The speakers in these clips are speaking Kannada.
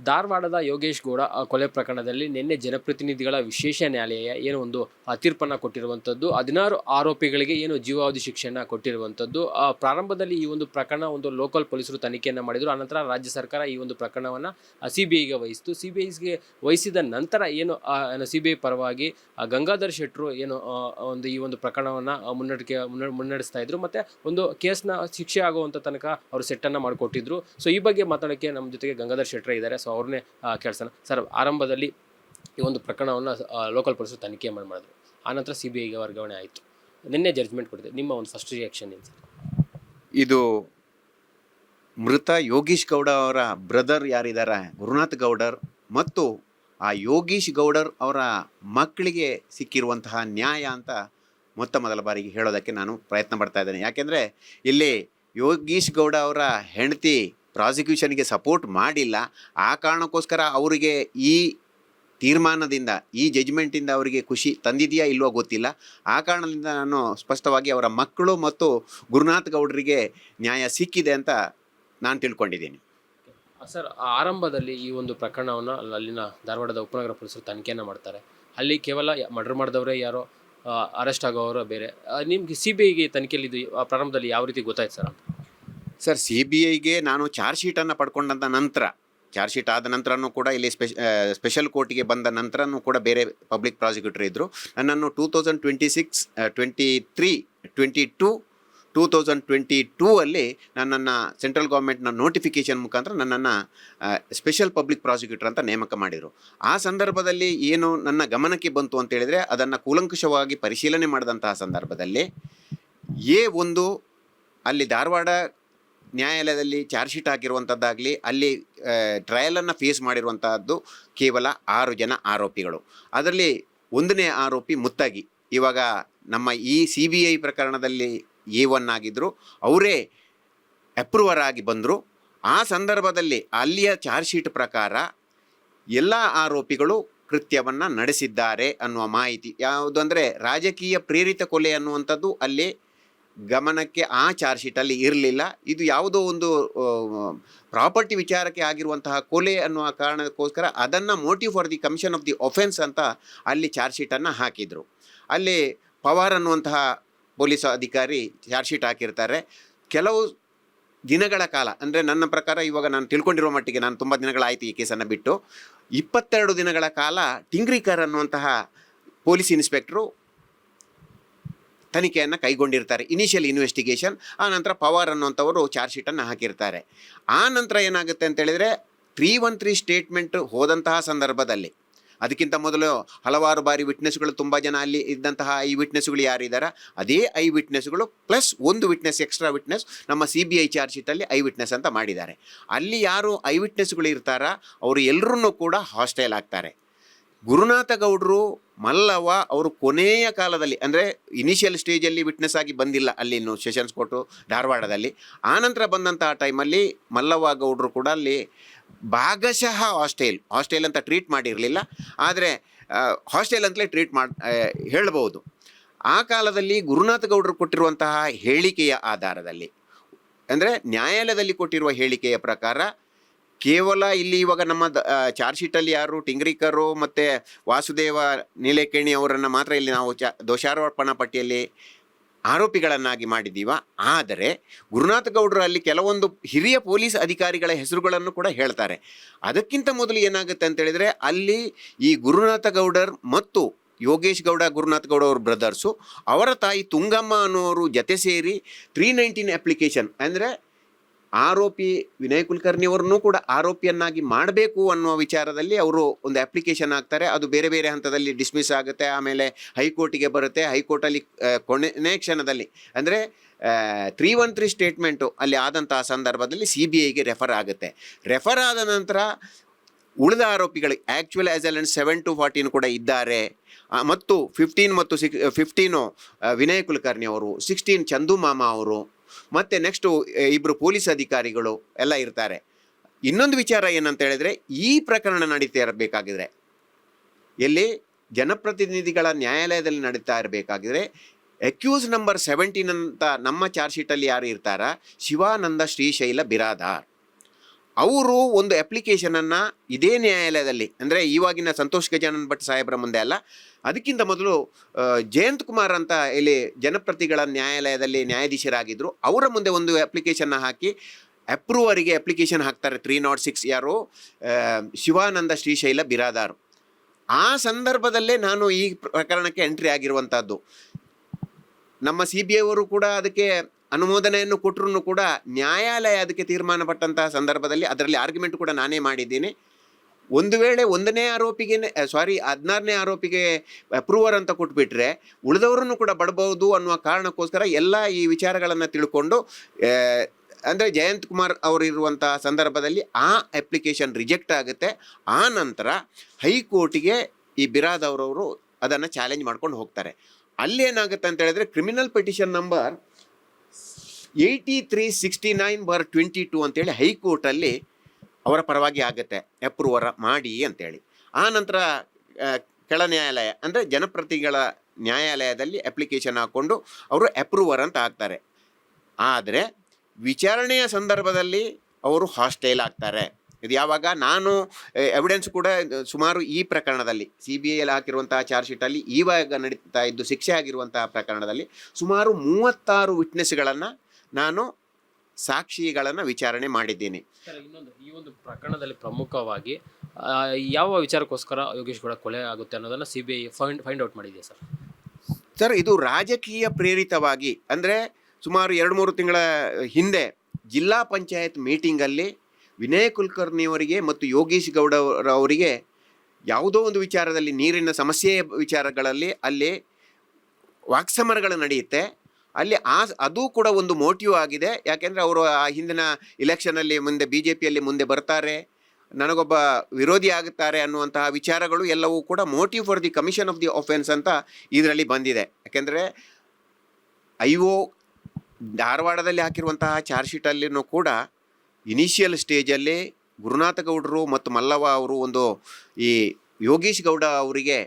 ಧಾರವಾಡದ ಯೋಗೇಶ್ ಗೌಡ ಕೊಲೆ ಪ್ರಕರಣದಲ್ಲಿ ನಿನ್ನೆ ಜನಪ್ರತಿನಿಧಿಗಳ ವಿಶೇಷ ನ್ಯಾಯಾಲಯ ಏನು ಒಂದು ತೀರ್ಪನ್ನು ಕೊಟ್ಟಿರುವಂಥದ್ದು. 16 ಆರೋಪಿಗಳಿಗೆ ಏನು ಜೀವಾವಧಿ ಶಿಕ್ಷೆಯನ್ನು ಕೊಟ್ಟಿರುವಂಥದ್ದು. ಪ್ರಾರಂಭದಲ್ಲಿ ಈ ಒಂದು ಪ್ರಕರಣ ಒಂದು ಲೋಕಲ್ ಪೊಲೀಸರು ತನಿಖೆಯನ್ನು ಮಾಡಿದರು. ಆನಂತರ ರಾಜ್ಯ ಸರ್ಕಾರ ಈ ಒಂದು ಪ್ರಕರಣವನ್ನು CBIಗೆ ವಹಿಸಿತು. CBIಗೆ ವಹಿಸಿದ ನಂತರ ಏನು CBI ಪರವಾಗಿ ಗಂಗಾಧರ್ ಶೆಟ್ಟರು ಏನು ಒಂದು ಈ ಒಂದು ಪ್ರಕರಣವನ್ನು ಮುನ್ನಡೆಸ್ತಾ ಇದ್ರು. ಮತ್ತು ಒಂದು ಕೇಸ್ನ ಶಿಕ್ಷೆ ಆಗುವಂಥ ತನಕ ಅವರು ಸೆಟ್ಟನ್ನು ಮಾಡಿಕೊಟ್ಟಿದ್ರು. ಸೊ ಈ ಬಗ್ಗೆ ಮಾತಾಡೋಕ್ಕೆ ನಮ್ಮ ಜೊತೆಗೆ ಗಂಗಾಧರ್ ಶೆಟ್ಟರ್ ಇದ್ದಾರೆ. ಸೊ ಅವ್ರನ್ನೇ ಕೇಳ್ಸೋಣ. ಸರ್, ಆರಂಭದಲ್ಲಿ ಈ ಒಂದು ಪ್ರಕರಣವನ್ನು ಲೋಕಲ್ ಪೊಲೀಸರು ತನಿಖೆ ಮಾಡಿದ್ರು. ಆನಂತರ CBIಗೆ ವರ್ಗಾವಣೆ ಆಯಿತು. ನಿನ್ನೆ ಜಡ್ಜ್ಮೆಂಟ್ ಕೊಟ್ಟಿದೆ. ನಿಮ್ಮ ಒಂದು ಫಸ್ಟ್ ರಿಯಾಕ್ಷನ್ ಏನು ಸರ್? ಇದು ಮೃತ ಯೋಗೀಶ್ ಗೌಡ ಅವರ ಬ್ರದರ್ ಯಾರಿದ್ದಾರೆ ಗುರುನಾಥ್ ಗೌಡರ್ ಮತ್ತು ಆ ಯೋಗೀಶ್ ಗೌಡರ್ ಅವರ ಮಕ್ಕಳಿಗೆ ಸಿಕ್ಕಿರುವಂತಹ ನ್ಯಾಯ ಅಂತ ಮೊದಲ ಬಾರಿಗೆ ಹೇಳೋದಕ್ಕೆ ನಾನು ಪ್ರಯತ್ನ ಪಡ್ತಾ ಇದ್ದೇನೆ. ಯಾಕೆಂದರೆ ಇಲ್ಲಿ ಯೋಗೀಶ್ ಗೌಡ ಅವರ ಹೆಂಡತಿ ಪ್ರಾಸಿಕ್ಯೂಷನ್ಗೆ ಸಪೋರ್ಟ್ ಮಾಡಿಲ್ಲ. ಆ ಕಾರಣಕ್ಕೋಸ್ಕರ ಅವರಿಗೆ ಈ ತೀರ್ಮಾನದಿಂದ, ಈ ಜಡ್ಜ್ಮೆಂಟಿಂದ ಅವರಿಗೆ ಖುಷಿ ತಂದಿದೆಯಾ ಇಲ್ವೋ ಗೊತ್ತಿಲ್ಲ. ಆ ಕಾರಣದಿಂದ ನಾನು ಸ್ಪಷ್ಟವಾಗಿ ಅವರ ಮಕ್ಕಳು ಮತ್ತು ಗುರುನಾಥ್ ಗೌಡರಿಗೆ ನ್ಯಾಯ ಸಿಕ್ಕಿದೆ ಅಂತ ನಾನು ತಿಳ್ಕೊಂಡಿದ್ದೀನಿ. ಸರ್, ಆರಂಭದಲ್ಲಿ ಈ ಒಂದು ಪ್ರಕರಣವನ್ನು ಅಲ್ಲಿನ ಧಾರವಾಡದ ಉಪನಗರ ಪೊಲೀಸರು ತನಿಖೆಯನ್ನು ಮಾಡ್ತಾರೆ. ಅಲ್ಲಿ ಕೇವಲ ಮರ್ಡರ್ ಮಾಡಿದವರೇ ಯಾರೋ ಅರೆಸ್ಟ್ ಆಗೋರು ಬೇರೆ. ನಿಮಗೆ CBIಗೆ ತನಿಖೆಯಲ್ಲಿ ಇದು ಪ್ರಾರಂಭದಲ್ಲಿ ಯಾವ ರೀತಿ ಗೊತ್ತಾಯ್ತು ಸರ್? ಸರ್, CBIಗೆ ನಾನು ಚಾರ್ಜ್ ಶೀಟನ್ನು ಪಡ್ಕೊಂಡಂಥ ನಂತರ, ಚಾರ್ಜ್ ಶೀಟ್ ಆದ ನಂತರನೂ ಕೂಡ ಇಲ್ಲಿ ಸ್ಪೆಷಲ್ ಕೋರ್ಟಿಗೆ ಬಂದ ನಂತರನೂ ಕೂಡ ಬೇರೆ ಪಬ್ಲಿಕ್ ಪ್ರಾಸಿಕ್ಯೂಟರ್ ಇದ್ದರು. ನನ್ನನ್ನು 2022 ಅಲ್ಲಿ ನನ್ನನ್ನು ಸೆಂಟ್ರಲ್ ಗೌರ್ಮೆಂಟ್ನ ನೋಟಿಫಿಕೇಷನ್ ಮುಖಾಂತರ ನನ್ನನ್ನು ಸ್ಪೆಷಲ್ ಪಬ್ಲಿಕ್ ಪ್ರಾಸಿಕ್ಯೂಟರ್ ಅಂತ ನೇಮಕ ಮಾಡಿದರು. ಆ ಸಂದರ್ಭದಲ್ಲಿ ಏನು ನನ್ನ ಗಮನಕ್ಕೆ ಬಂತು ಅಂತೇಳಿದರೆ, ಅದನ್ನು ಕೂಲಂಕುಷವಾಗಿ ಪರಿಶೀಲನೆ ಮಾಡಿದಂತಹ ಸಂದರ್ಭದಲ್ಲಿ A1 ಅಲ್ಲಿ ಧಾರವಾಡ ನ್ಯಾಯಾಲಯದಲ್ಲಿ ಚಾರ್ಜ್ ಶೀಟ್ ಹಾಕಿರುವಂಥದ್ದಾಗಲಿ, ಅಲ್ಲಿ ಟ್ರಯಲನ್ನು ಫೇಸ್ ಮಾಡಿರುವಂತಹದ್ದು ಕೇವಲ 6 ಜನ ಆರೋಪಿಗಳು. ಅದರಲ್ಲಿ 1ನೇ ಆರೋಪಿ ಮುತ್ತಗಿ ಇವಾಗ ನಮ್ಮ ಈ CBI ಪ್ರಕರಣದಲ್ಲಿ A1 ಆಗಿದ್ದರು. ಅವರೇ ಅಪ್ರೂವರ್ ಆಗಿ ಬಂದರು. ಆ ಸಂದರ್ಭದಲ್ಲಿ ಅಲ್ಲಿಯ ಚಾರ್ಜ್ ಶೀಟ್ ಪ್ರಕಾರ ಎಲ್ಲ ಆರೋಪಿಗಳು ಕೃತ್ಯವನ್ನು ನಡೆಸಿದ್ದಾರೆ ಅನ್ನುವ ಮಾಹಿತಿ. ಯಾವುದು ಅಂದರೆ ರಾಜಕೀಯ ಪ್ರೇರಿತ ಕೊಲೆ ಅನ್ನುವಂಥದ್ದು ಅಲ್ಲಿ ಗಮನಕ್ಕೆ ಆ ಚಾರ್ಜ್ ಶೀಟಲ್ಲಿ ಇರಲಿಲ್ಲ. ಇದು ಯಾವುದೋ ಒಂದು ಪ್ರಾಪರ್ಟಿ ವಿಚಾರಕ್ಕೆ ಆಗಿರುವಂತಹ ಕೊಲೆ ಅನ್ನುವ ಕಾರಣಕ್ಕೋಸ್ಕರ ಅದನ್ನು motive for the commission of the offence ಅಂತ ಅಲ್ಲಿ ಚಾರ್ಜ್ ಶೀಟನ್ನು ಹಾಕಿದರು. ಅಲ್ಲಿ ಪವಾರ್ ಅನ್ನುವಂತಹ ಪೊಲೀಸ್ ಅಧಿಕಾರಿ ಚಾರ್ಜ್ ಶೀಟ್ ಹಾಕಿರ್ತಾರೆ. ಕೆಲವು ದಿನಗಳ ಕಾಲ, ಅಂದರೆ ನನ್ನ ಪ್ರಕಾರ ಇವಾಗ ನಾನು ತಿಳ್ಕೊಂಡಿರೋ ಮಟ್ಟಿಗೆ, ನಾನು ತುಂಬ ದಿನಗಳಾಯಿತು ಈ ಕೇಸನ್ನು ಬಿಟ್ಟು, 22 ದಿನಗಳ ಕಾಲ ಟಿಂಗ್ರಿಕರ್ ಅನ್ನುವಂತಹ ಪೊಲೀಸ್ ಇನ್ಸ್ಪೆಕ್ಟ್ರು ತನಿಖೆಯನ್ನು ಕೈಗೊಂಡಿರ್ತಾರೆ, ಇನಿಷಿಯಲ್ ಇನ್ವೆಸ್ಟಿಗೇಷನ್. ಆ ನಂತರ ಪವಾರ್ ಅನ್ನುವಂಥವರು ಚಾರ್ಜ್ ಶೀಟನ್ನು ಹಾಕಿರ್ತಾರೆ. ಆ ನಂತರ ಏನಾಗುತ್ತೆ ಅಂತೇಳಿದರೆ 313 ಸ್ಟೇಟ್ಮೆಂಟ್ ಹೋದಂತಹ ಸಂದರ್ಭದಲ್ಲಿ, ಅದಕ್ಕಿಂತ ಮೊದಲು ಹಲವಾರು ಬಾರಿ ವಿಟ್ನೆಸ್ಗಳು, ತುಂಬ ಜನ ಅಲ್ಲಿ ಇದ್ದಂತಹ ಐ ವಿಟ್ನೆಸ್ಗಳು ಯಾರಿದ್ದಾರೆ ಅದೇ ಐ ವಿಟ್ನೆಸ್ಗಳು ಪ್ಲಸ್ 1 ವಿಟ್ನೆಸ್ ಎಕ್ಸ್ಟ್ರಾ ವಿಟ್ನೆಸ್ ನಮ್ಮ CBI ಚಾರ್ಜ್ ಶೀಟಲ್ಲಿ ಐ ವಿಟ್ನೆಸ್ ಅಂತ ಮಾಡಿದ್ದಾರೆ. ಅಲ್ಲಿ ಯಾರು ಐ ವಿಟ್ನೆಸ್ಗಳು ಇರ್ತಾರ ಅವರು ಎಲ್ಲರೂ ಕೂಡ ಹಾಸ್ಟೈಲ್ ಆಗ್ತಾರೆ. ಗುರುನಾಥ ಗೌಡರು, ಮಲ್ಲವ್ವ ಅವರು ಕೊನೆಯ ಕಾಲದಲ್ಲಿ, ಅಂದರೆ ಇನಿಷಿಯಲ್ ಸ್ಟೇಜಲ್ಲಿ ವಿಟ್ನೆಸ್ ಆಗಿ ಬಂದಿಲ್ಲ ಅಲ್ಲಿ ಇನ್ನು ಸೆಷನ್ಸ್ ಕೋರ್ಟು ಧಾರವಾಡದಲ್ಲಿ. ಆನಂತರ ಬಂದಂತಹ ಟೈಮಲ್ಲಿ ಮಲ್ಲವ್ವ ಗೌಡರು ಕೂಡ ಅಲ್ಲಿ ಭಾಗಶಃ ಹಾಸ್ಟೈಲ್ ಅಂತ ಟ್ರೀಟ್ ಮಾಡಿರಲಿಲ್ಲ, ಆದರೆ ಹಾಸ್ಟೈಲ್ ಅಂತಲೇ ಟ್ರೀಟ್ ಹೇಳ್ಬೋದು. ಆ ಕಾಲದಲ್ಲಿ ಗುರುನಾಥ ಗೌಡರು ಕೊಟ್ಟಿರುವಂತಹ ಹೇಳಿಕೆಯ ಆಧಾರದಲ್ಲಿ, ಅಂದರೆ ನ್ಯಾಯಾಲಯದಲ್ಲಿ ಕೊಟ್ಟಿರುವ ಹೇಳಿಕೆಯ ಪ್ರಕಾರ, ಕೇವಲ ಇಲ್ಲಿ ಇವಾಗ ನಮ್ಮ ಚಾರ್ಜ್ ಶೀಟಲ್ಲಿ ಯಾರು ಟಿಂಗ್ರಿಕರು ಮತ್ತು ವಾಸುದೇವ ನೀಲೇಕೇಣಿ ಅವರನ್ನು ಮಾತ್ರ ಇಲ್ಲಿ ನಾವು ದೋಷಾರೋಪಣಾ ಪಟ್ಟಿಯಲ್ಲಿ ಆರೋಪಿಗಳನ್ನಾಗಿ ಮಾಡಿದ್ದೀವ. ಆದರೆ ಗುರುನಾಥ ಗೌಡರು ಅಲ್ಲಿ ಕೆಲವೊಂದು ಹಿರಿಯ ಪೊಲೀಸ್ ಅಧಿಕಾರಿಗಳ ಹೆಸರುಗಳನ್ನು ಕೂಡ ಹೇಳ್ತಾರೆ. ಅದಕ್ಕಿಂತ ಮೊದಲು ಏನಾಗುತ್ತೆ ಅಂತೇಳಿದರೆ, ಅಲ್ಲಿ ಈ ಗುರುನಾಥ ಗೌಡರ್ ಮತ್ತು ಯೋಗೇಶ್ ಗೌಡ, ಗುರುನಾಥ್ ಗೌಡ ಅವ್ರ ಬ್ರದರ್ಸು, ಅವರ ತಾಯಿ ತುಂಗಮ್ಮ ಅನ್ನೋರು ಜೊತೆ ಸೇರಿ 319 ಅಪ್ಲಿಕೇಶನ್, ಅಂದರೆ ಆರೋಪಿ ವಿನಯ್ ಕುಲಕರ್ಣಿ ಅವರನ್ನು ಕೂಡ ಆರೋಪಿಯನ್ನಾಗಿ ಮಾಡಬೇಕು ಅನ್ನುವ ವಿಚಾರದಲ್ಲಿ ಅವರು ಒಂದು ಅಪ್ಲಿಕೇಶನ್ ಹಾಕ್ತಾರೆ. ಅದು ಬೇರೆ ಬೇರೆ ಹಂತದಲ್ಲಿ ಡಿಸ್ಮಿಸ್ ಆಗುತ್ತೆ. ಆಮೇಲೆ ಹೈಕೋರ್ಟಿಗೆ ಬರುತ್ತೆ. ಹೈಕೋರ್ಟಲ್ಲಿ ಕೊನೆ ಕ್ಷಣದಲ್ಲಿ, ಅಂದರೆ 313 ಸ್ಟೇಟ್ಮೆಂಟು ಅಲ್ಲಿ ಆದಂತಹ ಸಂದರ್ಭದಲ್ಲಿ CBIಗೆ ರೆಫರ್ ಆಗುತ್ತೆ. ರೆಫರ್ ಆದ ನಂತರ ಉಳಿದ ಆರೋಪಿಗಳು ಆ್ಯಕ್ಚುಯಲ್ ಆ್ಯಸ್ ಎಲ್ 7 to 14 ಕೂಡ ಇದ್ದಾರೆ. ಮತ್ತು 15 ವಿನಯ್ ಕುಲಕರ್ಣಿ ಅವರು, 16 ಚಂದು ಮಾಮ ಅವರು, ಮತ್ತು ನೆಕ್ಸ್ಟು 2 ಪೊಲೀಸ್ ಅಧಿಕಾರಿಗಳು ಎಲ್ಲ ಇರ್ತಾರೆ. ಇನ್ನೊಂದು ವಿಚಾರ ಏನಂತ ಹೇಳಿದರೆ, ಈ ಪ್ರಕರಣ ನಡೀತಾ ಇರಬೇಕಾಗಿದ್ರೆ, ಎಲ್ಲಿ ಜನಪ್ರತಿನಿಧಿಗಳ ನ್ಯಾಯಾಲಯದಲ್ಲಿ ನಡೀತಾ ಇರಬೇಕಾಗಿದ್ರೆ, ಅಕ್ಯೂಸ್ ನಂಬರ್ 17 ಅಂತ ನಮ್ಮ ಚಾರ್ಜ್ ಶೀಟಲ್ಲಿ ಯಾರು ಇರ್ತಾರ, ಶಿವಾನಂದ ಶ್ರೀಶೈಲ ಬಿರಾದಾರ್, ಅವರು ಒಂದು ಅಪ್ಲಿಕೇಶನನ್ನು ಇದೇ ನ್ಯಾಯಾಲಯದಲ್ಲಿ, ಅಂದರೆ ಇವಾಗಿನ ಸಂತೋಷ್ ಗಜಾನನ್ ಭಟ್ ಸಾಹೇಬರ ಮುಂದೆ ಅಲ್ಲ, ಅದಕ್ಕಿಂತ ಮೊದಲು ಜಯಂತ್ ಕುಮಾರ್ ಅಂತ ಇಲ್ಲಿ ಜನಪ್ರತಿಗಳ ನ್ಯಾಯಾಲಯದಲ್ಲಿ ನ್ಯಾಯಾಧೀಶರಾಗಿದ್ದರು, ಅವರ ಮುಂದೆ ಒಂದು ಅಪ್ಲಿಕೇಶನ್ನ ಹಾಕಿ ಅಪ್ರೂವರಿಗೆ ಅಪ್ಲಿಕೇಶನ್ ಹಾಕ್ತಾರೆ 306. ಯಾರು? ಶಿವಾನಂದ ಶ್ರೀಶೈಲ ಬಿರಾದಾರ್. ಆ ಸಂದರ್ಭದಲ್ಲೇ ನಾನು ಈ ಪ್ರಕರಣಕ್ಕೆ ಎಂಟ್ರಿ ಆಗಿರುವಂಥದ್ದು. ನಮ್ಮ CBI ಅವರು ಕೂಡ ಅದಕ್ಕೆ ಅನುಮೋದನೆಯನ್ನು ಕೊಟ್ಟರು ಕೂಡ ನ್ಯಾಯಾಲಯ ಅದಕ್ಕೆ ತೀರ್ಮಾನ ಪಟ್ಟಂತಹ ಸಂದರ್ಭದಲ್ಲಿ ಅದರಲ್ಲಿ ಆರ್ಗ್ಯುಮೆಂಟ್ ಕೂಡ ನಾನೇ ಮಾಡಿದ್ದೀನಿ. ಒಂದು ವೇಳೆ 1ನೇ ಆರೋಪಿಗೆ 16ನೇ ಆರೋಪಿಗೆ ಅಪ್ರೂವರ್ ಅಂತ ಕೊಟ್ಬಿಟ್ರೆ ಉಳಿದವರನ್ನು ಕೂಡ ಬಡಬಹುದು ಅನ್ನುವ ಕಾರಣಕ್ಕೋಸ್ಕರ ಎಲ್ಲ ಈ ವಿಚಾರಗಳನ್ನು ತಿಳ್ಕೊಂಡು, ಅಂದರೆ ಜಯಂತ್ ಕುಮಾರ್ ಅವರಿರುವಂಥ ಸಂದರ್ಭದಲ್ಲಿ ಆ ಅಪ್ಲಿಕೇಶನ್ ರಿಜೆಕ್ಟ್ ಆಗುತ್ತೆ. ಆ ನಂತರ ಹೈಕೋರ್ಟಿಗೆ ಈ ಬಿರಾದವರವರು ಅದನ್ನು ಚಾಲೆಂಜ್ ಮಾಡ್ಕೊಂಡು ಹೋಗ್ತಾರೆ. ಅಲ್ಲಿ ಏನಾಗುತ್ತೆ ಅಂತ ಹೇಳಿದ್ರೆ ಕ್ರಿಮಿನಲ್ ಪಿಟಿಷನ್ ನಂಬರ್ 8369/22 ಅಂತೇಳಿ ಹೈಕೋರ್ಟಲ್ಲಿ ಅವರ ಪರವಾಗಿ ಆಗುತ್ತೆ, ಅಪ್ರೂವರ್ ಮಾಡಿ ಅಂತೇಳಿ. ಆ ನಂತರ ಕೆಳ ನ್ಯಾಯಾಲಯ ಅಂದರೆ ಜನಪ್ರತಿಗಳ ನ್ಯಾಯಾಲಯದಲ್ಲಿ ಅಪ್ಲಿಕೇಶನ್ ಹಾಕ್ಕೊಂಡು ಅವರು ಅಪ್ರೂವರ್ ಅಂತ ಹಾಕ್ತಾರೆ. ಆದರೆ ವಿಚಾರಣೆಯ ಸಂದರ್ಭದಲ್ಲಿ ಅವರು ಹಾಸ್ಟೈಲ್ ಆಗ್ತಾರೆ. ಇದು ಯಾವಾಗ? ನಾನು ಎವಿಡೆನ್ಸ್ ಕೂಡ ಸುಮಾರು ಈ ಪ್ರಕರಣದಲ್ಲಿ CBIಯಲ್ಲಿ ಹಾಕಿರುವಂತಹ ಚಾರ್ಜ್ ಶೀಟಲ್ಲಿ ಇವಾಗ ನಡೀತಾ ಇದ್ದು ಶಿಕ್ಷೆ ಆಗಿರುವಂತಹ ಪ್ರಕರಣದಲ್ಲಿ ಸುಮಾರು 36 ವಿಟ್ನೆಸ್ಗಳನ್ನು ನಾನು ಸಾಕ್ಷಿಗಳನ್ನು ವಿಚಾರಣೆ ಮಾಡಿದ್ದೀನಿ. ಇನ್ನೊಂದು, ಈ ಒಂದು ಪ್ರಕರಣದಲ್ಲಿ ಪ್ರಮುಖವಾಗಿ ಯಾವ ವಿಚಾರಕ್ಕೋಸ್ಕರ ಯೋಗೇಶ್ ಗೌಡ ಕೊಲೆ ಆಗುತ್ತೆ ಅನ್ನೋದನ್ನು CBI ಫೈಂಡ್ ಔಟ್ ಮಾಡಿದೆ ಸರ್. ಇದು ರಾಜಕೀಯ ಪ್ರೇರಿತವಾಗಿ, ಅಂದರೆ ಸುಮಾರು 2-3 ತಿಂಗಳ ಹಿಂದೆ ಜಿಲ್ಲಾ ಪಂಚಾಯತ್ ಮೀಟಿಂಗಲ್ಲಿ ವಿನಯ್ ಕುಲಕರ್ಣಿಯವರಿಗೆ ಮತ್ತು ಯೋಗೇಶ್ ಗೌಡ ಅವರಿಗೆ ಯಾವುದೋ ಒಂದು ವಿಚಾರದಲ್ಲಿ, ನೀರಿನ ಸಮಸ್ಯೆಯ ವಿಚಾರಗಳಲ್ಲಿ ಅಲ್ಲಿ ವಾಕ್ಸಮರಗಳು ನಡೆಯುತ್ತೆ. ಅಲ್ಲಿ ಅದು ಕೂಡ ಒಂದು ಮೋಟಿವ್ ಆಗಿದೆ. ಯಾಕೆಂದರೆ ಅವರು ಆ ಹಿಂದಿನ ಇಲೆಕ್ಷನಲ್ಲಿ ಮುಂದೆ BJPಯಲ್ಲಿ ಮುಂದೆ ಬರ್ತಾರೆ, ನನಗೊಬ್ಬ ವಿರೋಧಿ ಆಗುತ್ತಾರೆ ಅನ್ನುವಂತಹ ವಿಚಾರಗಳು ಎಲ್ಲವೂ ಕೂಡ motive for the commission of the offence ಅಂತ ಇದರಲ್ಲಿ ಬಂದಿದೆ. ಯಾಕೆಂದರೆ IO ಧಾರವಾಡದಲ್ಲಿ ಹಾಕಿರುವಂತಹ ಚಾರ್ಜ್ ಶೀಟಲ್ಲಿನೂ ಕೂಡ ಇನಿಷಿಯಲ್ ಸ್ಟೇಜಲ್ಲಿ ಗುರುನಾಥ ಗೌಡರು ಮತ್ತು ಮಲ್ಲವ್ವ ಅವರು ಒಂದು ಈ ಯೋಗೇಶ್ ಗೌಡ ಅವರಿಗೆ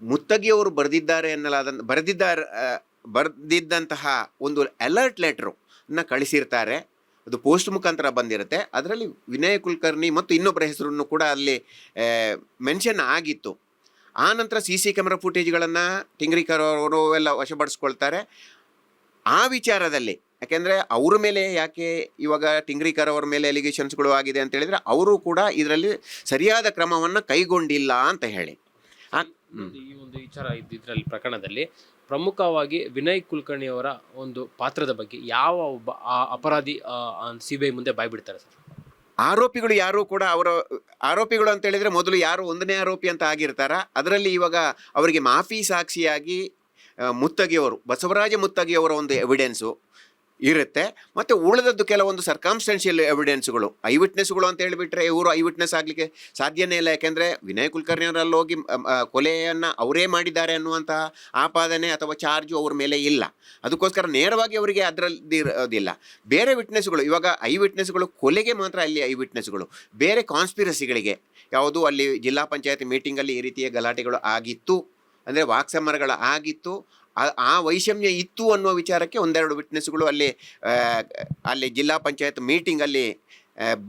ಮುತ್ತಗಿಯವರು ಬರೆದಿದ್ದಾರೆ ಬರೆದಿದ್ದಂತಹ ಒಂದು ಅಲರ್ಟ್ ಲೆಟ್ರನ್ನು ಕಳಿಸಿರ್ತಾರೆ. ಅದು ಪೋಸ್ಟ್ ಮುಖಾಂತರ ಬಂದಿರುತ್ತೆ. ಅದರಲ್ಲಿ ವಿನಯ್ ಕುಲಕರ್ಣಿ ಮತ್ತು ಇನ್ನೊಬ್ಬರ ಹೆಸರನ್ನು ಕೂಡ ಅಲ್ಲಿ ಮೆನ್ಷನ್ ಆಗಿತ್ತು. ಆ ನಂತರ CC ಕ್ಯಾಮ್ರಾ ಫುಟೇಜ್ಗಳನ್ನು ಟಿಂಗ್ರಿಕರ್ ಅವರು ಎಲ್ಲ ವಶಪಡಿಸ್ಕೊಳ್ತಾರೆ. ಆ ವಿಚಾರದಲ್ಲಿ ಯಾಕೆಂದರೆ ಅವ್ರ ಮೇಲೆ ಯಾಕೆ ಇವಾಗ ಟಿಂಗ್ರಿಕರ್ ಅವರ ಮೇಲೆ ಎಲಿಗೇಷನ್ಸ್ಗಳು ಆಗಿದೆ ಅಂತ ಹೇಳಿದರೆ ಅವರು ಕೂಡ ಇದರಲ್ಲಿ ಸರಿಯಾದ ಕ್ರಮವನ್ನು ಕೈಗೊಂಡಿಲ್ಲ ಅಂತ ಹೇಳಿ. ಈ ಒಂದು ವಿಚಾರ ಇದರಲ್ಲಿ ಪ್ರಕರಣದಲ್ಲಿ ಪ್ರಮುಖವಾಗಿ ವಿನಯ್ ಕುಲಕರ್ಣಿ ಅವರ ಒಂದು ಪಾತ್ರದ ಬಗ್ಗೆ ಯಾವ ಒಬ್ಬ ಅಪರಾಧಿ CBI ಮುಂದೆ ಬಾಯ್ಬಿಡ್ತಾರೆ ಸರ್? ಆರೋಪಿಗಳು ಯಾರು ಕೂಡ ಆರೋಪಿಗಳು ಅಂತ ಹೇಳಿದರೆ ಮೊದಲು ಯಾರು 1ನೇ ಆರೋಪಿ ಅಂತ ಆಗಿರ್ತಾರ, ಅದರಲ್ಲಿ ಇವಾಗ ಅವರಿಗೆ ಮಾಫಿ ಸಾಕ್ಷಿಯಾಗಿ ಮುತ್ತಗಿಯವರು, ಬಸವರಾಜ ಮುತ್ತಗಿಯವರ ಒಂದು ಎವಿಡೆನ್ಸು ಇರುತ್ತೆ. ಮತ್ತು ಉಳಿದದ್ದು ಕೆಲವೊಂದು ಸರ್ಕಮ್ಸ್ಟೆನ್ಷಿಯಲ್ ಎವಿಡೆನ್ಸ್ಗಳು, ಐ ವಿಟ್ನೆಸ್ಗಳು ಅಂತ ಹೇಳಿಬಿಟ್ರೆ ಇವರು ಐ ವಿಟ್ನೆಸ್ ಆಗಲಿಕ್ಕೆ ಸಾಧ್ಯನೇ ಇಲ್ಲ. ಯಾಕೆಂದರೆ ವಿನಯ್ ಕುಲಕರ್ಣಿಯವರಲ್ಲಿ ಹೋಗಿ ಕೊಲೆಯನ್ನು ಅವರೇ ಮಾಡಿದ್ದಾರೆ ಅನ್ನುವಂತಹ ಆಪಾದನೆ ಅಥವಾ ಚಾರ್ಜು ಅವ್ರ ಮೇಲೆ ಇಲ್ಲ. ಅದಕ್ಕೋಸ್ಕರ ನೇರವಾಗಿ ಅವರಿಗೆ ಅದರಲ್ಲಿ ಇರೋದಿಲ್ಲ. ಬೇರೆ ವಿಟ್ನೆಸ್ಗಳು, ಇವಾಗ ಐ ವಿಟ್ನೆಸ್ಗಳು ಕೊಲೆಗೆ ಮಾತ್ರ ಅಲ್ಲಿ ಐ ವಿಟ್ನೆಸ್ಗಳು, ಬೇರೆ ಕಾನ್ಸ್ಪಿರಸಿಗಳಿಗೆ ಯಾವುದು ಅಲ್ಲಿ ಜಿಲ್ಲಾ ಪಂಚಾಯತ್ ಮೀಟಿಂಗಲ್ಲಿ ಈ ರೀತಿಯ ಗಲಾಟೆಗಳು ಆಗಿತ್ತು, ಅಂದರೆ ವಾಕ್ಸಮರಗಳು ಆಗಿತ್ತು, ಆ ವೈಷಮ್ಯ ಇತ್ತು ಅನ್ನುವ ವಿಚಾರಕ್ಕೆ 1-2 ವಿಟ್ನೆಸ್ಗಳು ಅಲ್ಲಿ ಜಿಲ್ಲಾ ಪಂಚಾಯತ್ ಮೀಟಿಂಗಲ್ಲಿ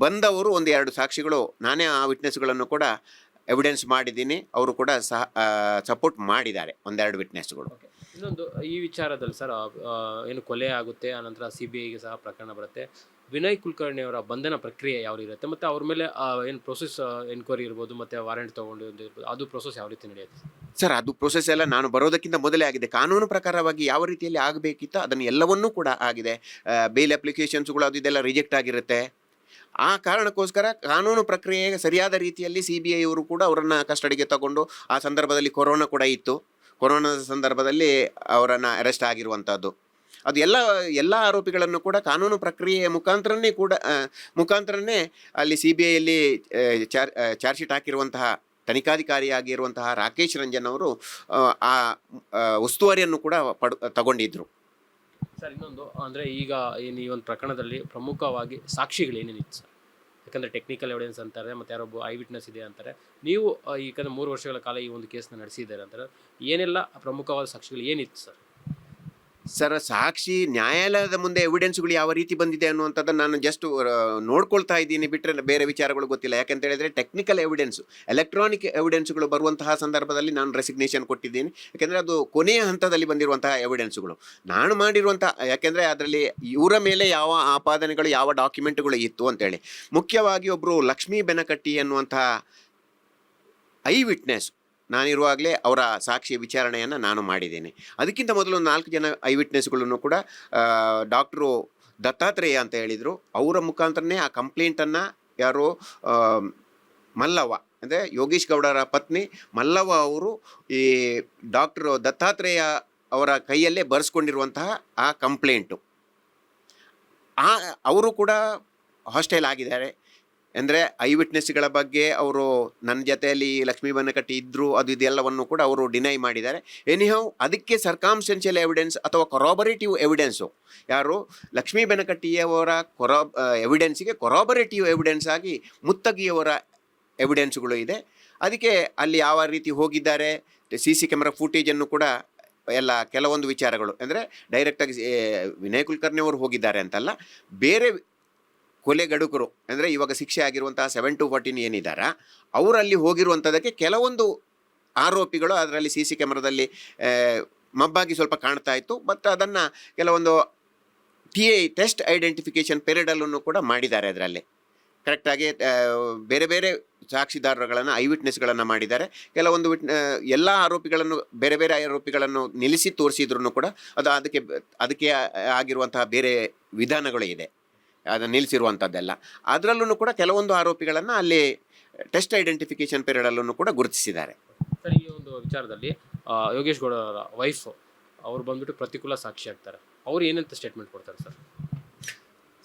ಬಂದವರು 1-2 ಸಾಕ್ಷಿಗಳು, ನಾನೇ ಆ ವಿಟ್ನೆಸ್ಗಳನ್ನು ಕೂಡ ಎವಿಡೆನ್ಸ್ ಮಾಡಿದ್ದೀನಿ. ಅವರು ಕೂಡ ಸಪೋರ್ಟ್ ಮಾಡಿದ್ದಾರೆ 1-2 ವಿಟ್ನೆಸ್ಗಳು. ಇನ್ನೊಂದು ಈ ವಿಚಾರದಲ್ಲಿ ಸರ್, ಏನು ಕೊಲೆ ಆಗುತ್ತೆ, ಆನಂತರ CBIಗೆ ಸಹ ಪ್ರಕರಣ ಬರುತ್ತೆ. ವಿನಯ್ ಕುಲಕರ್ಣಿ ಅವರ ಬಂಧನ ಪ್ರಕ್ರಿಯೆ ಯಾವ ಇರುತ್ತೆ, ಮತ್ತು ಅವ್ರ ಮೇಲೆ ಏನು ಪ್ರೊಸೆಸ್, ಎನ್ಕ್ವೈರಿ ಇರ್ಬೋದು, ಮತ್ತು ವಾರೆಂಟ್ ತೊಗೊಂಡು ಇರ್ಬೋದು, ಅದು ಪ್ರೊಸೆಸ್ ಯಾವ ರೀತಿ ನಡೆಯುತ್ತೆ ಸರ್? ಅದು ಪ್ರೊಸೆಸ್ ಎಲ್ಲ ನಾನು ಬರೋದಕ್ಕಿಂತ ಮೊದಲೇ ಆಗಿದೆ. ಕಾನೂನು ಪ್ರಕಾರವಾಗಿ ಯಾವ ರೀತಿಯಲ್ಲಿ ಆಗಬೇಕಿತ್ತು ಅದನ್ನು ಎಲ್ಲವನ್ನೂ ಕೂಡ ಆಗಿದೆ. ಬೇಲ್ ಅಪ್ಲಿಕೇಶನ್ಸ್ಗಳು ಅದು ಇದೆಲ್ಲ ರಿಜೆಕ್ಟ್ ಆಗಿರುತ್ತೆ. ಆ ಕಾರಣಕ್ಕೋಸ್ಕರ ಕಾನೂನು ಪ್ರಕ್ರಿಯೆ ಸರಿಯಾದ ರೀತಿಯಲ್ಲಿ CBI ಅವರು ಕೂಡ ಅವರನ್ನು ಕಸ್ಟಡಿಗೆ ತಗೊಂಡು, ಆ ಸಂದರ್ಭದಲ್ಲಿ ಕೊರೋನಾ ಕೂಡ ಇತ್ತು, ಕೊರೋನಾದ ಸಂದರ್ಭದಲ್ಲಿ ಅವರನ್ನು ಅರೆಸ್ಟ್ ಆಗಿರುವಂಥದ್ದು. ಅದು ಎಲ್ಲ ಆರೋಪಿಗಳನ್ನು ಕೂಡ ಕಾನೂನು ಪ್ರಕ್ರಿಯೆಯ ಮುಖಾಂತರನೇ ಅಲ್ಲಿ CBIಯಲ್ಲಿ ಚಾರ್ಜ್ ಶೀಟ್ ಹಾಕಿರುವಂತಹ ತನಿಖಾಧಿಕಾರಿಯಾಗಿರುವಂತಹ ರಾಕೇಶ್ ರಂಜನ್ ಅವರು ಆ ಉಸ್ತುವಾರಿಯನ್ನು ಕೂಡ ತಗೊಂಡಿದ್ದರು. ಸರ್, ಇನ್ನೊಂದು ಅಂದರೆ ಈಗ ಈ ಒಂದು ಪ್ರಕರಣದಲ್ಲಿ ಪ್ರಮುಖವಾಗಿ ಸಾಕ್ಷಿಗಳು ಏನೇನಿತ್ತು ಸರ್? ಯಾಕಂದರೆ ಟೆಕ್ನಿಕಲ್ ಎವಿಡೆನ್ಸ್ ಅಂತಾರೆ, ಮತ್ತು ಯಾರೊಬ್ಬ ಐ ವಿಟ್ನೆಸ್ ಇದೆ ಅಂತಾರೆ. ನೀವು ಯಾಕಂದರೆ 3 ವರ್ಷಗಳ ಕಾಲ ಈ ಒಂದು ಕೇಸ್ನ ನಡೆಸಿದ್ದಾರೆ ಅಂತಾರೆ, ಏನೆಲ್ಲ ಪ್ರಮುಖವಾದ ಸಾಕ್ಷಿಗಳು ಏನಿತ್ತು ಸರ್? ಸರ್, ಸಾಕ್ಷಿ ನ್ಯಾಯಾಲಯದ ಮುಂದೆ ಎವಿಡೆನ್ಸ್ಗಳು ಯಾವ ರೀತಿ ಬಂದಿದೆ ಅನ್ನುವಂಥದ್ದನ್ನು ನಾನು ಜಸ್ಟ್ ನೋಡ್ಕೊಳ್ತಾ ಇದ್ದೀನಿ, ಬಿಟ್ಟರೆ ಬೇರೆ ವಿಚಾರಗಳು ಗೊತ್ತಿಲ್ಲ. ಯಾಕೆಂತ ಹೇಳಿದರೆ ಟೆಕ್ನಿಕಲ್ ಎವಿಡೆನ್ಸು, ಎಲೆಕ್ಟ್ರಾನಿಕ್ ಎವಿಡೆನ್ಸ್ಗಳು ಬರುವಂತಹ ಸಂದರ್ಭದಲ್ಲಿ ನಾನು ರೆಸಿಗ್ನೇಷನ್ ಕೊಟ್ಟಿದ್ದೀನಿ. ಯಾಕೆಂದರೆ ಅದು ಕೊನೆಯ ಹಂತದಲ್ಲಿ ಬಂದಿರುವಂತಹ ಎವಿಡೆನ್ಸ್ಗಳು. ನಾನು ಮಾಡಿರುವಂಥ, ಯಾಕೆಂದರೆ ಅದರಲ್ಲಿ ಇವರ ಮೇಲೆ ಯಾವ ಆಪಾದನೆಗಳು, ಯಾವ ಡಾಕ್ಯುಮೆಂಟ್ಗಳು ಇತ್ತು ಅಂತೇಳಿ. ಮುಖ್ಯವಾಗಿ ಒಬ್ಬರು ಲಕ್ಷ್ಮೀ ಬೆನಕಟ್ಟಿ ಅನ್ನುವಂತಹ ಐ ವಿಟ್ನೆಸ್ ನಾನಿರುವಾಗಲೇ ಅವರ ಸಾಕ್ಷಿ ವಿಚಾರಣೆಯನ್ನು ನಾನು ಮಾಡಿದ್ದೇನೆ. ಅದಕ್ಕಿಂತ ಮೊದಲು 4 ಜನ ಐ ವಿಟ್ನೆಸ್ಗಳನ್ನು ಕೂಡ ಡಾಕ್ಟ್ರು ದತ್ತಾತ್ರೇಯ ಅಂತ ಹೇಳಿದರು, ಅವರ ಮುಖಾಂತರನೇ ಆ ಕಂಪ್ಲೇಂಟನ್ನು ಯಾರು ಮಲ್ಲವ್ವ, ಅಂದರೆ ಯೋಗೀಶ್ ಗೌಡರ ಪತ್ನಿ ಮಲ್ಲವ್ವ ಅವರು ಈ ಡಾಕ್ಟ್ರು ದತ್ತಾತ್ರೇಯ ಅವರ ಕೈಯಲ್ಲೇ ಬರೆಸ್ಕೊಂಡಿರುವಂತಹ ಆ ಕಂಪ್ಲೇಂಟು, ಅವರು ಕೂಡ ಹಾಸ್ಟೈಲ್ ಆಗಿದ್ದಾರೆ. ಅಂದರೆ ಐ ವಿಟ್ನೆಸ್ಗಳ ಬಗ್ಗೆ ಅವರು ನನ್ನ ಜೊತೆಯಲ್ಲಿ ಲಕ್ಷ್ಮೀ ಬೆನಕಟ್ಟಿ ಇದ್ದರು, ಅದು ಇದೆಲ್ಲವನ್ನು ಕೂಡ ಅವರು ಡಿನೈ ಮಾಡಿದ್ದಾರೆ. ಎನಿಹೌ ಅದಕ್ಕೆ ಸರ್ಕಾಮ್ಸ್ಟೆನ್ಷಿಯಲ್ ಎವಿಡೆನ್ಸ್ ಅಥವಾ ಕೊರಾಬರೇಟಿವ್ ಎವಿಡೆನ್ಸು, ಯಾರು ಲಕ್ಷ್ಮೀ ಬೆನಕಟ್ಟಿಯವರ ಎವಿಡೆನ್ಸಿಗೆ ಕೊರಾಬರೇಟಿವ್ ಎವಿಡೆನ್ಸ್ ಆಗಿ ಮುತ್ತಗಿಯವರ ಎವಿಡೆನ್ಸ್ಗಳು ಇದೆ. ಅದಕ್ಕೆ ಅಲ್ಲಿ ಯಾವ ರೀತಿ ಹೋಗಿದ್ದಾರೆ, CC ಕ್ಯಾಮ್ರಾ ಫುಟೇಜನ್ನು ಕೂಡ ಎಲ್ಲ ಕೆಲವೊಂದು ವಿಚಾರಗಳು, ಅಂದರೆ ಡೈರೆಕ್ಟಾಗಿ ವಿನಯ್ ಕುಲಕರ್ಣಿ ಅವರು ಹೋಗಿದ್ದಾರೆ ಅಂತಲ್ಲ, ಬೇರೆ ಕೊಲೆಗಡುಕರು ಅಂದರೆ ಇವಾಗ ಶಿಕ್ಷೆ ಆಗಿರುವಂತಹ 7 to 14 ಏನಿದ್ದಾರೆ ಅವರಲ್ಲಿ ಹೋಗಿರುವಂಥದ್ದಕ್ಕೆ ಕೆಲವೊಂದು ಆರೋಪಿಗಳು ಅದರಲ್ಲಿ CC ಕ್ಯಾಮ್ರಾದಲ್ಲಿ ಮಬ್ಬಾಗಿ ಸ್ವಲ್ಪ ಕಾಣ್ತಾ ಇತ್ತು. ಬಟ್ ಅದನ್ನು ಕೆಲವೊಂದು TI ಟೆಸ್ಟ್ ಐಡೆಂಟಿಫಿಕೇಷನ್ ಪೀರಿಯಡಲ್ಲೂ ಕೂಡ ಮಾಡಿದ್ದಾರೆ. ಅದರಲ್ಲಿ ಕರೆಕ್ಟಾಗಿ ಬೇರೆ ಬೇರೆ ಸಾಕ್ಷಿದಾರಗಳನ್ನು ಐ ವಿಟ್ನೆಸ್ಗಳನ್ನು ಮಾಡಿದ್ದಾರೆ. ಕೆಲವೊಂದು ಎಲ್ಲ ಆರೋಪಿಗಳನ್ನು ಬೇರೆ ಬೇರೆ ಆರೋಪಿಗಳನ್ನು ನಿಲ್ಲಿಸಿ ತೋರಿಸಿದ್ರು ಕೂಡ ಅದು ಅದಕ್ಕೆ ಆಗಿರುವಂತಹ ಬೇರೆ ವಿಧಾನಗಳು ಇದೆ, ಅದನ್ನು ನಿಲ್ಲಿಸಿರುವಂಥದ್ದೆಲ್ಲ. ಅದರಲ್ಲೂ ಕೂಡ ಕೆಲವೊಂದು ಆರೋಪಿಗಳನ್ನು ಅಲ್ಲಿ ಟೆಸ್ಟ್ ಐಡೆಂಟಿಫಿಕೇಷನ್ ಪೀರಿಯಡಲ್ಲೂ ಕೂಡ ಗುರುತಿಸಿದ್ದಾರೆ. ಸರ್, ಈ ಒಂದು ವಿಚಾರದಲ್ಲಿ ಯೋಗೇಶ್ ಗೌಡ ಅವರ ವೈಫ್ ಅವ್ರು ಬಂದ್ಬಿಟ್ಟು ಪ್ರತಿಕೂಲ ಸಾಕ್ಷಿ ಆಗ್ತಾರೆ, ಅವ್ರು ಏನಂತ ಸ್ಟೇಟ್ಮೆಂಟ್ ಕೊಡ್ತಾರೆ ಸರ್?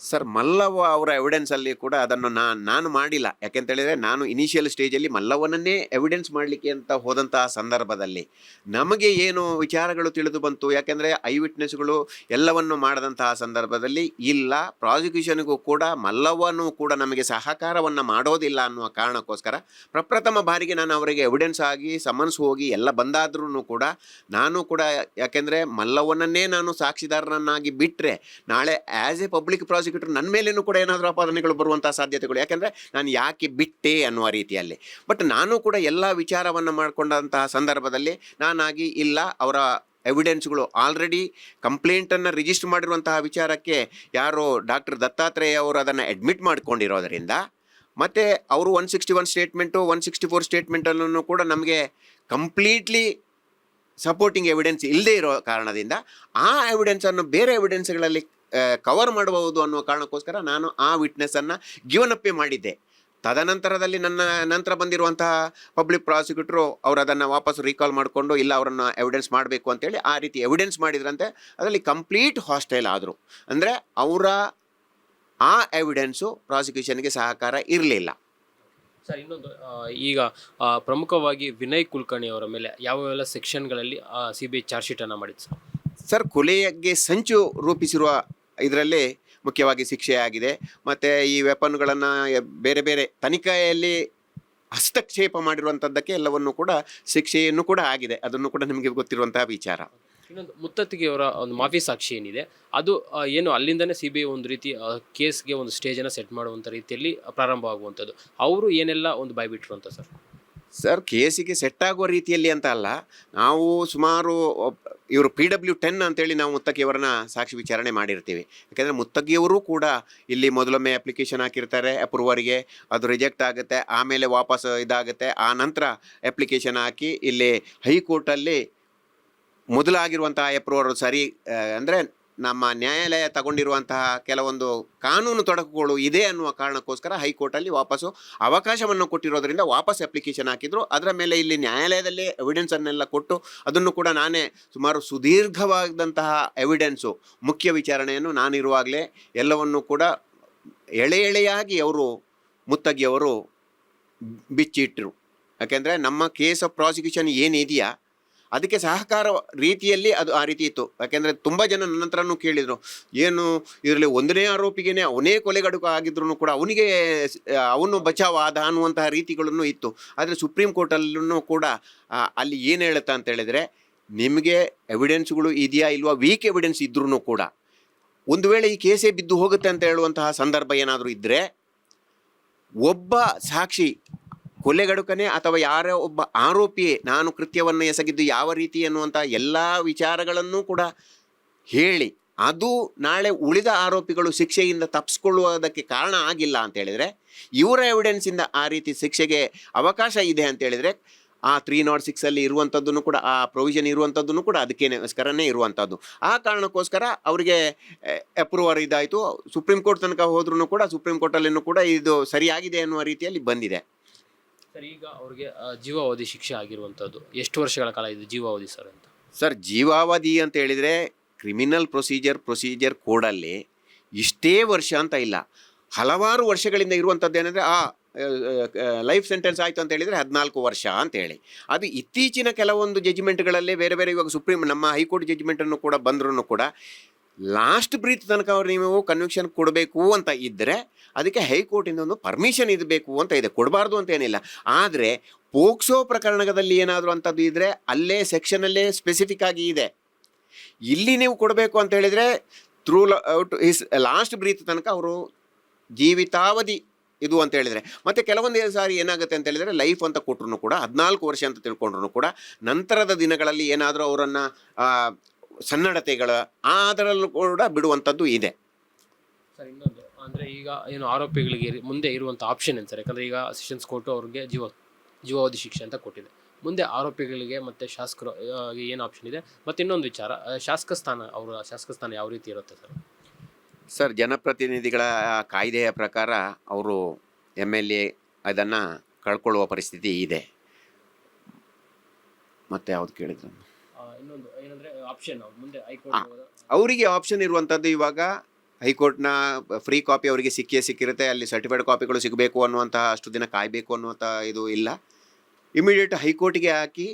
ಸರ್, ಮಲ್ಲವ್ವ ಅವರ ಎವಿಡೆನ್ಸಲ್ಲಿ ಕೂಡ ಅದನ್ನು ನಾನು ಮಾಡಿಲ್ಲ. ಯಾಕೆಂತೇಳಿದರೆ ನಾನು ಇನಿಷಿಯಲ್ ಸ್ಟೇಜಲ್ಲಿ ಮಲ್ಲವ್ವನನ್ನೇ ಎವಿಡೆನ್ಸ್ ಮಾಡಲಿಕ್ಕೆ ಅಂತ ಹೋದಂತಹ ಸಂದರ್ಭದಲ್ಲಿ ನಮಗೆ ಏನು ವಿಚಾರಗಳು ತಿಳಿದು ಬಂತು, ಯಾಕೆಂದರೆ ಐ ವಿಟ್ನೆಸ್ಗಳು ಎಲ್ಲವನ್ನು ಮಾಡಿದಂತಹ ಸಂದರ್ಭದಲ್ಲಿ ಇಲ್ಲ, ಪ್ರಾಸಿಕ್ಯೂಷನ್ಗೂ ಕೂಡ ಮಲ್ಲವ್ವನೂ ಕೂಡ ನಮಗೆ ಸಹಕಾರವನ್ನು ಮಾಡೋದಿಲ್ಲ ಅನ್ನುವ ಕಾರಣಕ್ಕೋಸ್ಕರ ಪ್ರಪ್ರಥಮ ಬಾರಿಗೆ ನಾನು ಅವರಿಗೆ ಎವಿಡೆನ್ಸ್ ಆಗಿ ಸಮನ್ಸ್ ಹೋಗಿ ಎಲ್ಲ ಬಂದಾದ್ರೂ ಕೂಡ ನಾನು ಕೂಡ, ಯಾಕೆಂದರೆ ಮಲ್ಲವ್ವನನ್ನೇ ನಾನು ಸಾಕ್ಷಿದಾರನನ್ನಾಗಿ ಬಿಟ್ಟರೆ ನಾಳೆ ಆ್ಯಸ್ ಎ ಪಬ್ಲಿಕ್ ಪ್ರಾಸಿಕ್ಯೂಟರ್ ನನ್ನ ಮೇಲೇನೂ ಕೂಡ ಏನಾದರೂ ಆಪಾದನೆಗಳು ಬರುವಂಥ ಸಾಧ್ಯತೆಗಳು, ಯಾಕೆಂದರೆ ನಾನು ಯಾಕೆ ಬಿಟ್ಟೆ ಅನ್ನುವ ರೀತಿಯಲ್ಲಿ. ಬಟ್ ನಾನು ಕೂಡ ಎಲ್ಲ ವಿಚಾರವನ್ನು ಮಾಡಿಕೊಂಡಂತಹ ಸಂದರ್ಭದಲ್ಲಿ ನಾನಾಗಿ ಇಲ್ಲ, ಅವರ ಎವಿಡೆನ್ಸ್ಗಳು ಆಲ್ರೆಡಿ ಕಂಪ್ಲೇಂಟನ್ನು ರಿಜಿಸ್ಟರ್ ಮಾಡಿರುವಂತಹ ವಿಚಾರಕ್ಕೆ ಯಾರು ಡಾಕ್ಟರ್ ದತ್ತಾತ್ರೇಯ ಅವರು ಅದನ್ನು ಅಡ್ಮಿಟ್ ಮಾಡಿಕೊಂಡಿರೋದರಿಂದ, ಮತ್ತು ಅವರು 161 ಸ್ಟೇಟ್ಮೆಂಟು 164 ಸ್ಟೇಟ್ಮೆಂಟಲ್ಲೂ ಕೂಡ ನಮಗೆ ಕಂಪ್ಲೀಟ್ಲಿ ಸಪೋರ್ಟಿಂಗ್ ಎವಿಡೆನ್ಸ್ ಇಲ್ಲದೇ ಇರೋ ಕಾರಣದಿಂದ ಆ ಎವಿಡೆನ್ಸನ್ನು ಬೇರೆ ಎವಿಡೆನ್ಸ್ಗಳಲ್ಲಿ ಕವರ್ ಮಾಡಬಹುದು ಅನ್ನುವ ಕಾರಣಕ್ಕೋಸ್ಕರ ನಾನು ಆ ವಿಟ್ನೆಸ್ಸನ್ನು ಗಿವನ್ ಅಪ್ಪೇ ಮಾಡಿದ್ದೆ. ತದನಂತರದಲ್ಲಿ ನನ್ನ ನಂತರ ಬಂದಿರುವಂತಹ ಪಬ್ಲಿಕ್ ಪ್ರಾಸಿಕ್ಯೂಟರು ಅವರು ಅದನ್ನು ವಾಪಸ್ ರೀಕಾಲ್ ಮಾಡಿಕೊಂಡು ಇಲ್ಲ ಅವರನ್ನು ಎವಿಡೆನ್ಸ್ ಮಾಡಬೇಕು ಅಂತೇಳಿ ಆ ರೀತಿ ಎವಿಡೆನ್ಸ್ ಮಾಡಿದ್ರಂತೆ. ಅದರಲ್ಲಿ ಕಂಪ್ಲೀಟ್ ಹಾಸ್ಟೈಲ್ ಆದರು. ಅಂದರೆ ಅವರ ಆ ಎವಿಡೆನ್ಸು ಪ್ರಾಸಿಕ್ಯೂಷನ್ಗೆ ಸಹಕಾರ ಇರಲಿಲ್ಲ. ಸರ್, ಇನ್ನೊಂದು ಈಗ ಪ್ರಮುಖವಾಗಿ ವಿನಯ್ ಕುಲಕರ್ಣಿ ಅವರ ಮೇಲೆ ಯಾವೆಲ್ಲ ಸೆಕ್ಷನ್ಗಳಲ್ಲಿ CBI ಚಾರ್ಜ್ ಶೀಟನ್ನು ಮಾಡಿತ್ತು ಸರ್? ಸರ್, ಕೊಲೆಗೆ ಸಂಚು ರೂಪಿಸಿರುವ ಇದರಲ್ಲಿ ಮುಖ್ಯವಾಗಿ ಶಿಕ್ಷೆ ಆಗಿದೆ. ಮತ್ತು ಈ ವೆಪನ್ಗಳನ್ನು ಬೇರೆ ಬೇರೆ ತನಿಖೆಯಲ್ಲಿ ಹಸ್ತಕ್ಷೇಪ ಮಾಡಿರುವಂಥದ್ದಕ್ಕೆ ಎಲ್ಲವನ್ನು ಕೂಡ ಶಿಕ್ಷೆಯನ್ನು ಕೂಡ ಆಗಿದೆ. ಅದನ್ನು ಕೂಡ ನಿಮಗೆ ಗೊತ್ತಿರುವಂತಹ ವಿಚಾರ. ಇನ್ನೊಂದು ಮುತ್ತತ್ತಿಗೆಯವರ ಒಂದು ಮಾಫಿ ಸಾಕ್ಷಿ ಏನಿದೆ ಅದು ಏನು ಅಲ್ಲಿಂದನೇ CBI ಒಂದು ರೀತಿ ಕೇಸ್ಗೆ ಒಂದು ಸ್ಟೇಜನ್ನು ಸೆಟ್ ಮಾಡುವಂಥ ರೀತಿಯಲ್ಲಿ ಪ್ರಾರಂಭ ಆಗುವಂಥದ್ದು, ಅವರು ಏನೆಲ್ಲ ಒಂದು ಬಾಯ್ಬಿಟ್ರು ಅಂತ ಸರ್? ಸರ್, ಕೇಸಿಗೆ ಸೆಟ್ ಆಗುವ ರೀತಿಯಲ್ಲಿ ಅಂತ ಅಲ್ಲ, ನಾವು ಸುಮಾರು ಇವರು PW10 ಅಂತೇಳಿ ನಾವು ಮುತ್ತಗಿಯವರನ್ನ ಸಾಕ್ಷಿ ವಿಚಾರಣೆ ಮಾಡಿರ್ತೀವಿ. ಯಾಕೆಂದರೆ ಮುತ್ತಗಿಯವರು ಕೂಡ ಇಲ್ಲಿ ಮೊದಲೊಮ್ಮೆ ಅಪ್ಲಿಕೇಶನ್ ಹಾಕಿರ್ತಾರೆ, ಅಪ್ರೂವರಿಗೆ ಅದು ರಿಜೆಕ್ಟ್ ಆಗುತ್ತೆ, ಆಮೇಲೆ ವಾಪಸ್ ಇದಾಗುತ್ತೆ, ಆ ನಂತರ ಅಪ್ಲಿಕೇಶನ್ ಹಾಕಿ ಇಲ್ಲಿ ಹೈಕೋರ್ಟಲ್ಲಿ ಮೊದಲಾಗಿರುವಂತಹ ಅಪ್ರೂವರ್ ಸರಿ, ಅಂದರೆ ನಮ್ಮ ನ್ಯಾಯಾಲಯ ತಗೊಂಡಿರುವಂತಹ ಕೆಲವೊಂದು ಕಾನೂನು ತೊಡಕುಗಳು ಇದೆ ಅನ್ನುವ ಕಾರಣಕ್ಕೋಸ್ಕರ ಹೈಕೋರ್ಟಲ್ಲಿ ವಾಪಸ್ಸು ಅವಕಾಶವನ್ನು ಕೊಟ್ಟಿರೋದ್ರಿಂದ ವಾಪಸ್ ಅಪ್ಲಿಕೇಶನ್ ಹಾಕಿದ್ರು. ಅದರ ಮೇಲೆ ಇಲ್ಲಿ ನ್ಯಾಯಾಲಯದಲ್ಲೇ ಎವಿಡೆನ್ಸನ್ನೆಲ್ಲ ಕೊಟ್ಟು ಅದನ್ನು ಕೂಡ ನಾನೇ ಸುಮಾರು ಸುದೀರ್ಘವಾದಂತಹ ಎವಿಡೆನ್ಸು ಮುಖ್ಯ ವಿಚಾರಣೆಯನ್ನು ನಾನಿರುವಾಗಲೇ ಎಲ್ಲವನ್ನು ಕೂಡ ಎಳೆಯಾಗಿ ಅವರು ಮುತ್ತಗಿಯವರು ಬಿಚ್ಚಿಟ್ಟರು. ಯಾಕೆಂದರೆ ನಮ್ಮ ಕೇಸ್ ಆಫ್ ಪ್ರಾಸಿಕ್ಯೂಷನ್ ಏನಿದೆಯಾ ಅದಕ್ಕೆ ಸಹಕಾರ ರೀತಿಯಲ್ಲಿ ಅದು ಆ ರೀತಿ ಇತ್ತು. ಯಾಕೆಂದರೆ ತುಂಬ ಜನ ನನ್ನ ಹತ್ರನೂ ಕೇಳಿದರು, ಏನು ಇದರಲ್ಲಿ ಒಂದನೇ ಆರೋಪಿಗೇನೆ ಅವನೇ ಕೊಲೆಗಡುಕ ಆಗಿದ್ರು ಕೂಡ ಅವನು ಬಚಾವ್ ಆದ ಅನ್ನುವಂತಹ ರೀತಿಗಳನ್ನು ಇತ್ತು. ಆದರೆ ಸುಪ್ರೀಂ ಕೋರ್ಟಲ್ಲೂ ಕೂಡ ಅಲ್ಲಿ ಏನು ಹೇಳುತ್ತಾ ಅಂತ ಹೇಳಿದರೆ, ನಿಮಗೆ ಎವಿಡೆನ್ಸ್ಗಳು ಇದೆಯಾ ಇಲ್ವಾ, ವೀಕ್ ಎವಿಡೆನ್ಸ್ ಇದ್ರೂ ಕೂಡ ಒಂದು ವೇಳೆ ಈ ಕೇಸೇ ಬಿದ್ದು ಹೋಗುತ್ತೆ ಅಂತ ಹೇಳುವಂತಹ ಸಂದರ್ಭ ಏನಾದರೂ ಇದ್ದರೆ, ಒಬ್ಬ ಸಾಕ್ಷಿ ಕೊಲೆಗಡುಕನೇ ಅಥವಾ ಯಾರೋ ಒಬ್ಬ ಆರೋಪಿಯೇ ನಾನು ಕೃತ್ಯವನ್ನು ಎಸಗಿದ್ದು ಯಾವ ರೀತಿ ಅನ್ನುವಂಥ ಎಲ್ಲ ವಿಚಾರಗಳನ್ನು ಕೂಡ ಹೇಳಿ ಅದು ನಾಳೆ ಉಳಿದ ಆರೋಪಿಗಳು ಶಿಕ್ಷೆಯಿಂದ ತಪ್ಪಿಸ್ಕೊಳ್ಳುವುದಕ್ಕೆ ಕಾರಣ ಆಗಿಲ್ಲ ಅಂತ ಹೇಳಿದರೆ, ಇವರ ಎವಿಡೆನ್ಸಿಂದ ಆ ರೀತಿ ಶಿಕ್ಷೆಗೆ ಅವಕಾಶ ಇದೆ ಅಂತ ಹೇಳಿದರೆ, ಆ 306 ಇರುವಂಥದ್ದನ್ನು ಕೂಡ ಆ ಪ್ರೊವಿಷನ್ ಇರುವಂಥದ್ದನ್ನು ಕೂಡ ಅದಕ್ಕೇನೋಸ್ಕರನೇ ಇರುವಂಥದ್ದು. ಆ ಕಾರಣಕ್ಕೋಸ್ಕರ ಅವರಿಗೆ ಅಪ್ರೂವರ್ ಇದಾಯಿತು. ಸುಪ್ರೀಂ ಕೋರ್ಟ್ ತನಕ ಹೋದ್ರೂ ಕೂಡ ಸುಪ್ರೀಂ ಕೋರ್ಟಲ್ಲಿನೂ ಕೂಡ ಇದು ಸರಿಯಾಗಿದೆ ಅನ್ನುವ ರೀತಿಯಲ್ಲಿ ಬಂದಿದೆ. ಸರ್, ಈಗ ಅವ್ರಿಗೆ ಜೀವಾವಧಿ ಶಿಕ್ಷೆ ಆಗಿರುವಂಥದ್ದು ಎಷ್ಟು ವರ್ಷಗಳ ಕಾಲ ಇದು ಜೀವಾವಧಿ ಸರ್ ಅಂತ? ಸರ್, ಜೀವಾವಧಿ ಅಂತ ಹೇಳಿದರೆ ಕ್ರಿಮಿನಲ್ ಪ್ರೊಸೀಜರ್ ಕೋಡಲ್ಲಿ ಇಷ್ಟೇ ವರ್ಷ ಅಂತ ಇಲ್ಲ, ಹಲವಾರು ವರ್ಷಗಳಿಂದ ಇರುವಂಥದ್ದು. ಏನಂದರೆ ಲೈಫ್ ಸೆಂಟೆನ್ಸ್ ಆಯಿತು ಅಂತ ಹೇಳಿದರೆ 14 ವರ್ಷ ಅಂತೇಳಿ. ಅದು ಇತ್ತೀಚಿನ ಕೆಲವೊಂದು ಜಡ್ಜ್ಮೆಂಟ್ಗಳಲ್ಲೇ ಬೇರೆ ಬೇರೆ, ಇವಾಗ ನಮ್ಮ ಹೈಕೋರ್ಟ್ ಜಡ್ಜ್ಮೆಂಟನ್ನು ಕೂಡ ಬಂದ್ರೂ ಕೂಡ ಲಾಸ್ಟ್ ಬ್ರೀತ್ ತನಕ ಅವ್ರು ನೀವು ಕನ್ವಿಕ್ಷನ್ ಕೊಡಬೇಕು ಅಂತ ಇದ್ದರೆ ಅದಕ್ಕೆ ಹೈಕೋರ್ಟಿಂದ ಒಂದು ಪರ್ಮಿಷನ್ ಇರಬೇಕು ಅಂತ ಇದೆ, ಕೊಡಬಾರ್ದು ಅಂತ ಏನಿಲ್ಲ. ಆದರೆ ಪೋಕ್ಸೋ ಪ್ರಕರಣದಲ್ಲಿ ಏನಾದರೂ ಅಂಥದ್ದು ಇದ್ದರೆ ಅಲ್ಲೇ ಸೆಕ್ಷನಲ್ಲೇ ಸ್ಪೆಸಿಫಿಕ್ ಆಗಿ ಇದೆ, ಇಲ್ಲಿ ನೀವು ಕೊಡಬೇಕು ಅಂತ ಹೇಳಿದರೆ throughout his last breath ತನಕ ಅವರು ಜೀವಿತಾವಧಿ ಇದು ಅಂತ ಹೇಳಿದರೆ. ಮತ್ತು ಕೆಲವೊಂದು ಸಾರಿ ಏನಾಗುತ್ತೆ ಅಂತ ಹೇಳಿದರೆ ಲೈಫ್ ಅಂತ ಕೊಟ್ಟರು ಕೂಡ 14 ವರ್ಷ ಅಂತ ತಿಳ್ಕೊಂಡ್ರು ಕೂಡ ನಂತರದ ದಿನಗಳಲ್ಲಿ ಏನಾದರೂ ಅವರನ್ನು ಸನ್ನಡತೆಗಳ ಅದರಲ್ಲೂ ಕೂಡ ಬಿಡುವಂಥದ್ದು ಇದೆ. ಸರ್, ಇನ್ನೊಂದು ಅಂದರೆ ಈಗ ಏನು ಆರೋಪಿಗಳಿಗೆ ಮುಂದೆ ಇರುವಂಥ ಆಪ್ಷನ್ ಏನು ಸರ್? ಯಾಕಂದರೆ ಈಗ ಸೆಷನ್ಸ್ ಕೋರ್ಟು ಅವ್ರಿಗೆ ಜೀವಾವಧಿ ಶಿಕ್ಷೆ ಅಂತ ಕೊಟ್ಟಿದೆ. ಮುಂದೆ ಆರೋಪಿಗಳಿಗೆ ಮತ್ತು ಶಾಸಕರು ಏನು ಆಪ್ಷನ್ ಇದೆ? ಮತ್ತು ಇನ್ನೊಂದು ವಿಚಾರ, ಶಾಸಕ ಸ್ಥಾನ ಯಾವ ರೀತಿ ಇರುತ್ತೆ ಸರ್? ಸರ್, ಜನಪ್ರತಿನಿಧಿಗಳ ಕಾಯ್ದೆಯ ಪ್ರಕಾರ ಅವರು MLA ಅದನ್ನು ಕಳ್ಕೊಳ್ಳುವ ಪರಿಸ್ಥಿತಿ ಇದೆ. ಮತ್ತೆ ಯಾವುದು ಕೇಳಿದ್ರು? ಇನ್ನೊಂದು ಏನಂದರೆ ಆಪ್ಷನ್ ಮುಂದೆ ಹೈಕೋರ್ಟ್ ಅವರಿಗೆ ಆಪ್ಷನ್ ಇರುವಂಥದ್ದು, ಇವಾಗ ಹೈಕೋರ್ಟ್ನ ಫ್ರೀ ಕಾಪಿ ಅವರಿಗೆ ಸಿಕ್ಕಿರುತ್ತೆ, ಅಲ್ಲಿ ಸರ್ಟಿಫೈಡ್ ಕಾಪಿಗಳು ಸಿಗಬೇಕು ಅನ್ನುವಂತಹ ಅಷ್ಟು ದಿನ ಕಾಯಬೇಕು ಅನ್ನುವಂಥ ಇದು ಇಲ್ಲ. ಇಮಿಡಿಯೇಟ್ ಹೈಕೋರ್ಟಿಗೆ ಹಾಕಿ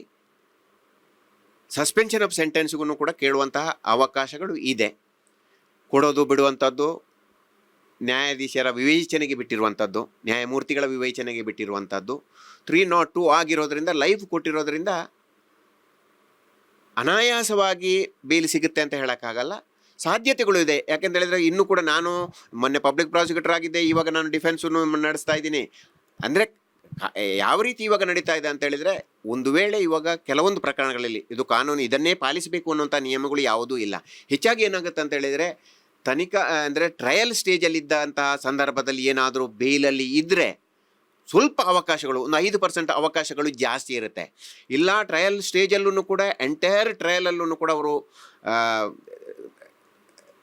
ಸಸ್ಪೆನ್ಷನ್ ಆಫ್ ಸೆಂಟೆನ್ಸ್ಗೂ ಕೂಡ ಕೇಳುವಂತಹ ಅವಕಾಶಗಳು ಇದೆ. ಕೊಡೋದು ಬಿಡುವಂಥದ್ದು ನ್ಯಾಯಾಧೀಶರ ವಿವೇಚನೆಗೆ ಬಿಟ್ಟಿರುವಂಥದ್ದು, ನ್ಯಾಯಮೂರ್ತಿಗಳ ವಿವೇಚನೆಗೆ ಬಿಟ್ಟಿರುವಂಥದ್ದು. 302 ಆಗಿರೋದ್ರಿಂದ, ಲೈಫ್ ಕೊಟ್ಟಿರೋದ್ರಿಂದ ಅನಾಯಾಸವಾಗಿ ಬೇಲ್ ಸಿಗುತ್ತೆ ಅಂತ ಹೇಳೋಕ್ಕಾಗಲ್ಲ, ಸಾಧ್ಯತೆಗಳು ಇದೆ. ಯಾಕೆಂತ ಹೇಳಿದರೆ ಇನ್ನೂ ಕೂಡ ನಾನು ಮೊನ್ನೆ ಪಬ್ಲಿಕ್ ಪ್ರಾಸಿಕ್ಯೂಟರ್ ಆಗಿದ್ದೆ, ಇವಾಗ ನಾನು ಡಿಫೆನ್ಸನ್ನು ನಡೆಸ್ತಾ ಇದ್ದೀನಿ. ಅಂದರೆ ಯಾವ ರೀತಿ ಇವಾಗ ನಡೀತಾ ಇದೆ ಅಂತ ಹೇಳಿದರೆ, ಒಂದು ವೇಳೆ ಇವಾಗ ಕೆಲವೊಂದು ಪ್ರಕರಣಗಳಲ್ಲಿ ಇದು ಕಾನೂನು ಇದನ್ನೇ ಪಾಲಿಸಬೇಕು ಅನ್ನೋಂಥ ನಿಯಮಗಳು ಯಾವುದೂ ಇಲ್ಲ. ಹೆಚ್ಚಾಗಿ ಏನಾಗುತ್ತೆ ಅಂತ ಹೇಳಿದರೆ, ತನಿಖಾ ಅಂದರೆ ಟ್ರಯಲ್ ಸ್ಟೇಜಲ್ಲಿದ್ದಂತಹ ಸಂದರ್ಭದಲ್ಲಿ ಏನಾದರೂ ಬೇಲಲ್ಲಿ ಇದ್ದರೆ ಸ್ವಲ್ಪ ಅವಕಾಶಗಳು, ಒಂದು 5% ಅವಕಾಶಗಳು ಜಾಸ್ತಿ ಇರುತ್ತೆ. ಇಲ್ಲ ಟ್ರಯಲ್ ಸ್ಟೇಜಲ್ಲೂ ಕೂಡ ಎಂಟೈರ್ ಟ್ರಯಲಲ್ಲೂ ಕೂಡ ಅವರು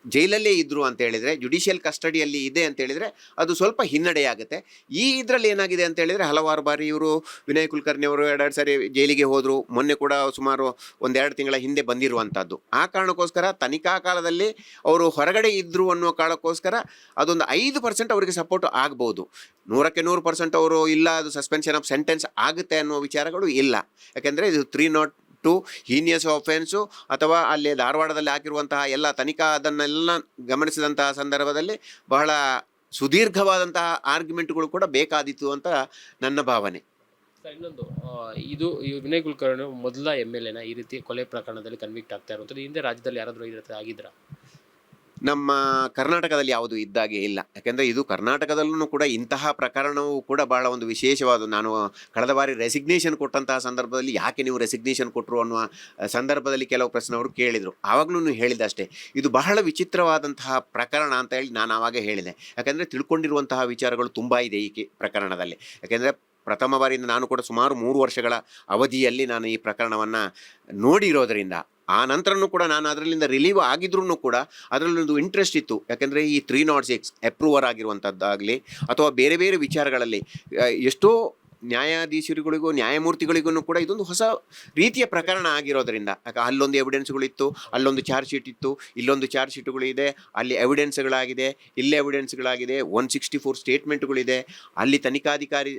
ಜೈಲಲ್ಲೇ ಇದ್ದರು ಅಂತ ಹೇಳಿದರೆ, ಜುಡಿಷಿಯಲ್ ಕಸ್ಟಡಿಯಲ್ಲಿ ಇದೆ ಅಂತ ಹೇಳಿದರೆ ಅದು ಸ್ವಲ್ಪ ಹಿನ್ನಡೆಯಾಗುತ್ತೆ. ಈ ಇದರಲ್ಲಿ ಏನಾಗಿದೆ ಅಂತ ಹೇಳಿದರೆ, ಹಲವಾರು ಬಾರಿ ಇವರು ವಿನಯ್ ಕುಲಕರ್ಣಿ ಅವರು 2 ಸಾರಿ ಜೈಲಿಗೆ ಹೋದರು. ಮೊನ್ನೆ ಕೂಡ ಸುಮಾರು 1-2 ತಿಂಗಳ ಹಿಂದೆ ಬಂದಿರುವಂಥದ್ದು. ಆ ಕಾರಣಕ್ಕೋಸ್ಕರ ತನಿಖಾ ಕಾಲದಲ್ಲಿ ಅವರು ಹೊರಗಡೆ ಇದ್ದರು ಅನ್ನೋ ಕಾರಣಕ್ಕೋಸ್ಕರ ಅದೊಂದು 5% ಅವರಿಗೆ ಸಪೋರ್ಟ್ ಆಗ್ಬೋದು. 100ಕ್ಕೆ 100% ಅವರು ಇಲ್ಲ ಅದು ಸಸ್ಪೆನ್ಷನ್ ಆಫ್ ಸೆಂಟೆನ್ಸ್ ಆಗುತ್ತೆ ಅನ್ನೋ ವಿಚಾರಗಳು ಇಲ್ಲ. ಯಾಕೆಂದರೆ ಇದು 302 ಹೀನಿಯಸ್ ಆಫೆನ್ಸು ಅಥವಾ ಅಲ್ಲಿ ಧಾರವಾಡದಲ್ಲಿ ಹಾಕಿರುವಂತಹ ಎಲ್ಲ ತನಿಖಾ ಅದನ್ನೆಲ್ಲ ಗಮನಿಸಿದಂತಹ ಸಂದರ್ಭದಲ್ಲಿ ಬಹಳ ಸುದೀರ್ಘವಾದಂತಹ ಆರ್ಗ್ಯುಮೆಂಟ್ಗಳು ಕೂಡ ಬೇಕಾದಿತ್ತು ಅಂತ ನನ್ನ ಭಾವನೆ. ಸರ್, ಇನ್ನೊಂದು ಇದು ವಿನಯ್ ಕುಲಕರ್ಣಿ ಮೊದಲ MLAನ ಈ ರೀತಿ ಕೊಲೆ ಪ್ರಕರಣದಲ್ಲಿ ಕನ್ವಿಕ್ಟ್ ಆಗ್ತಾ ಇರುವಂಥದ್ದು. ಹಿಂದೆ ರಾಜ್ಯದಲ್ಲಿ ಯಾರಾದರೂ ಈ ರೀತಿ ಆಗಿದ್ರಾ? ನಮ್ಮ ಕರ್ನಾಟಕದಲ್ಲಿ ಯಾವುದು ಇದ್ದಾಗೆ ಇಲ್ಲ. ಯಾಕೆಂದರೆ ಇದು ಕರ್ನಾಟಕದಲ್ಲೂ ಕೂಡ ಇಂತಹ ಪ್ರಕರಣವು ಕೂಡ ಭಾಳ ಒಂದು ವಿಶೇಷವಾದ. ನಾನು ಕಳೆದ ಬಾರಿ ರೆಸಿಗ್ನೇಷನ್ ಕೊಟ್ಟಂತಹ ಸಂದರ್ಭದಲ್ಲಿ ಯಾಕೆ ನೀವು ರೆಸಿಗ್ನೇಷನ್ ಕೊಟ್ಟರು ಅನ್ನುವ ಸಂದರ್ಭದಲ್ಲಿ ಕೆಲವು ಪ್ರಶ್ನೆ ಅವರು ಕೇಳಿದರು. ಆವಾಗಲೂ ಹೇಳಿದೆ ಅಷ್ಟೇ, ಇದು ಬಹಳ ವಿಚಿತ್ರವಾದಂತಹ ಪ್ರಕರಣ ಅಂತ ಹೇಳಿ ನಾನು ಆವಾಗ ಹೇಳಿದೆ. ಯಾಕೆಂದರೆ ತಿಳ್ಕೊಂಡಿರುವಂತಹ ವಿಚಾರಗಳು ತುಂಬ ಇದೆ ಈ ಪ್ರಕರಣದಲ್ಲಿ. ಯಾಕೆಂದರೆ ಪ್ರಥಮ ಬಾರಿಯಿಂದ ನಾನು ಕೂಡ ಸುಮಾರು 3 ವರ್ಷಗಳ ಅವಧಿಯಲ್ಲಿ ನಾನು ಈ ಪ್ರಕರಣವನ್ನು ನೋಡಿರೋದರಿಂದ, ಆ ನಂತರನೂ ಕೂಡ ನಾನು ಅದರಲ್ಲಿಂದ ರಿಲೀವ್ ಆಗಿದ್ರೂ ಕೂಡ ಅದರಲ್ಲೊಂದು ಇಂಟ್ರೆಸ್ಟ್ ಇತ್ತು. ಯಾಕೆಂದರೆ ಈ 306 ಅಪ್ರೂವರ್ ಆಗಿರುವಂಥದ್ದಾಗಲಿ ಅಥವಾ ಬೇರೆ ಬೇರೆ ವಿಚಾರಗಳಲ್ಲಿ ಎಷ್ಟೋ ನ್ಯಾಯಾಧೀಶರುಗಳಿಗೂ ನ್ಯಾಯಮೂರ್ತಿಗಳಿಗೂ ಕೂಡ ಇದೊಂದು ಹೊಸ ರೀತಿಯ ಪ್ರಕರಣ ಆಗಿರೋದರಿಂದ, ಅಲ್ಲೊಂದು ಎವಿಡೆನ್ಸ್ಗಳಿತ್ತು, ಅಲ್ಲೊಂದು ಚಾರ್ಜ್ ಶೀಟ್ ಇತ್ತು, ಇಲ್ಲೊಂದು ಚಾರ್ಜ್ ಶೀಟುಗಳಿದೆ, ಅಲ್ಲಿ ಎವಿಡೆನ್ಸ್ಗಳಾಗಿದೆ, ಇಲ್ಲಿ ಎವಿಡೆನ್ಸ್ಗಳಾಗಿದೆ, 164 ಸ್ಟೇಟ್ಮೆಂಟ್ಗಳಿದೆ, ಅಲ್ಲಿ ತನಿಖಾಧಿಕಾರಿ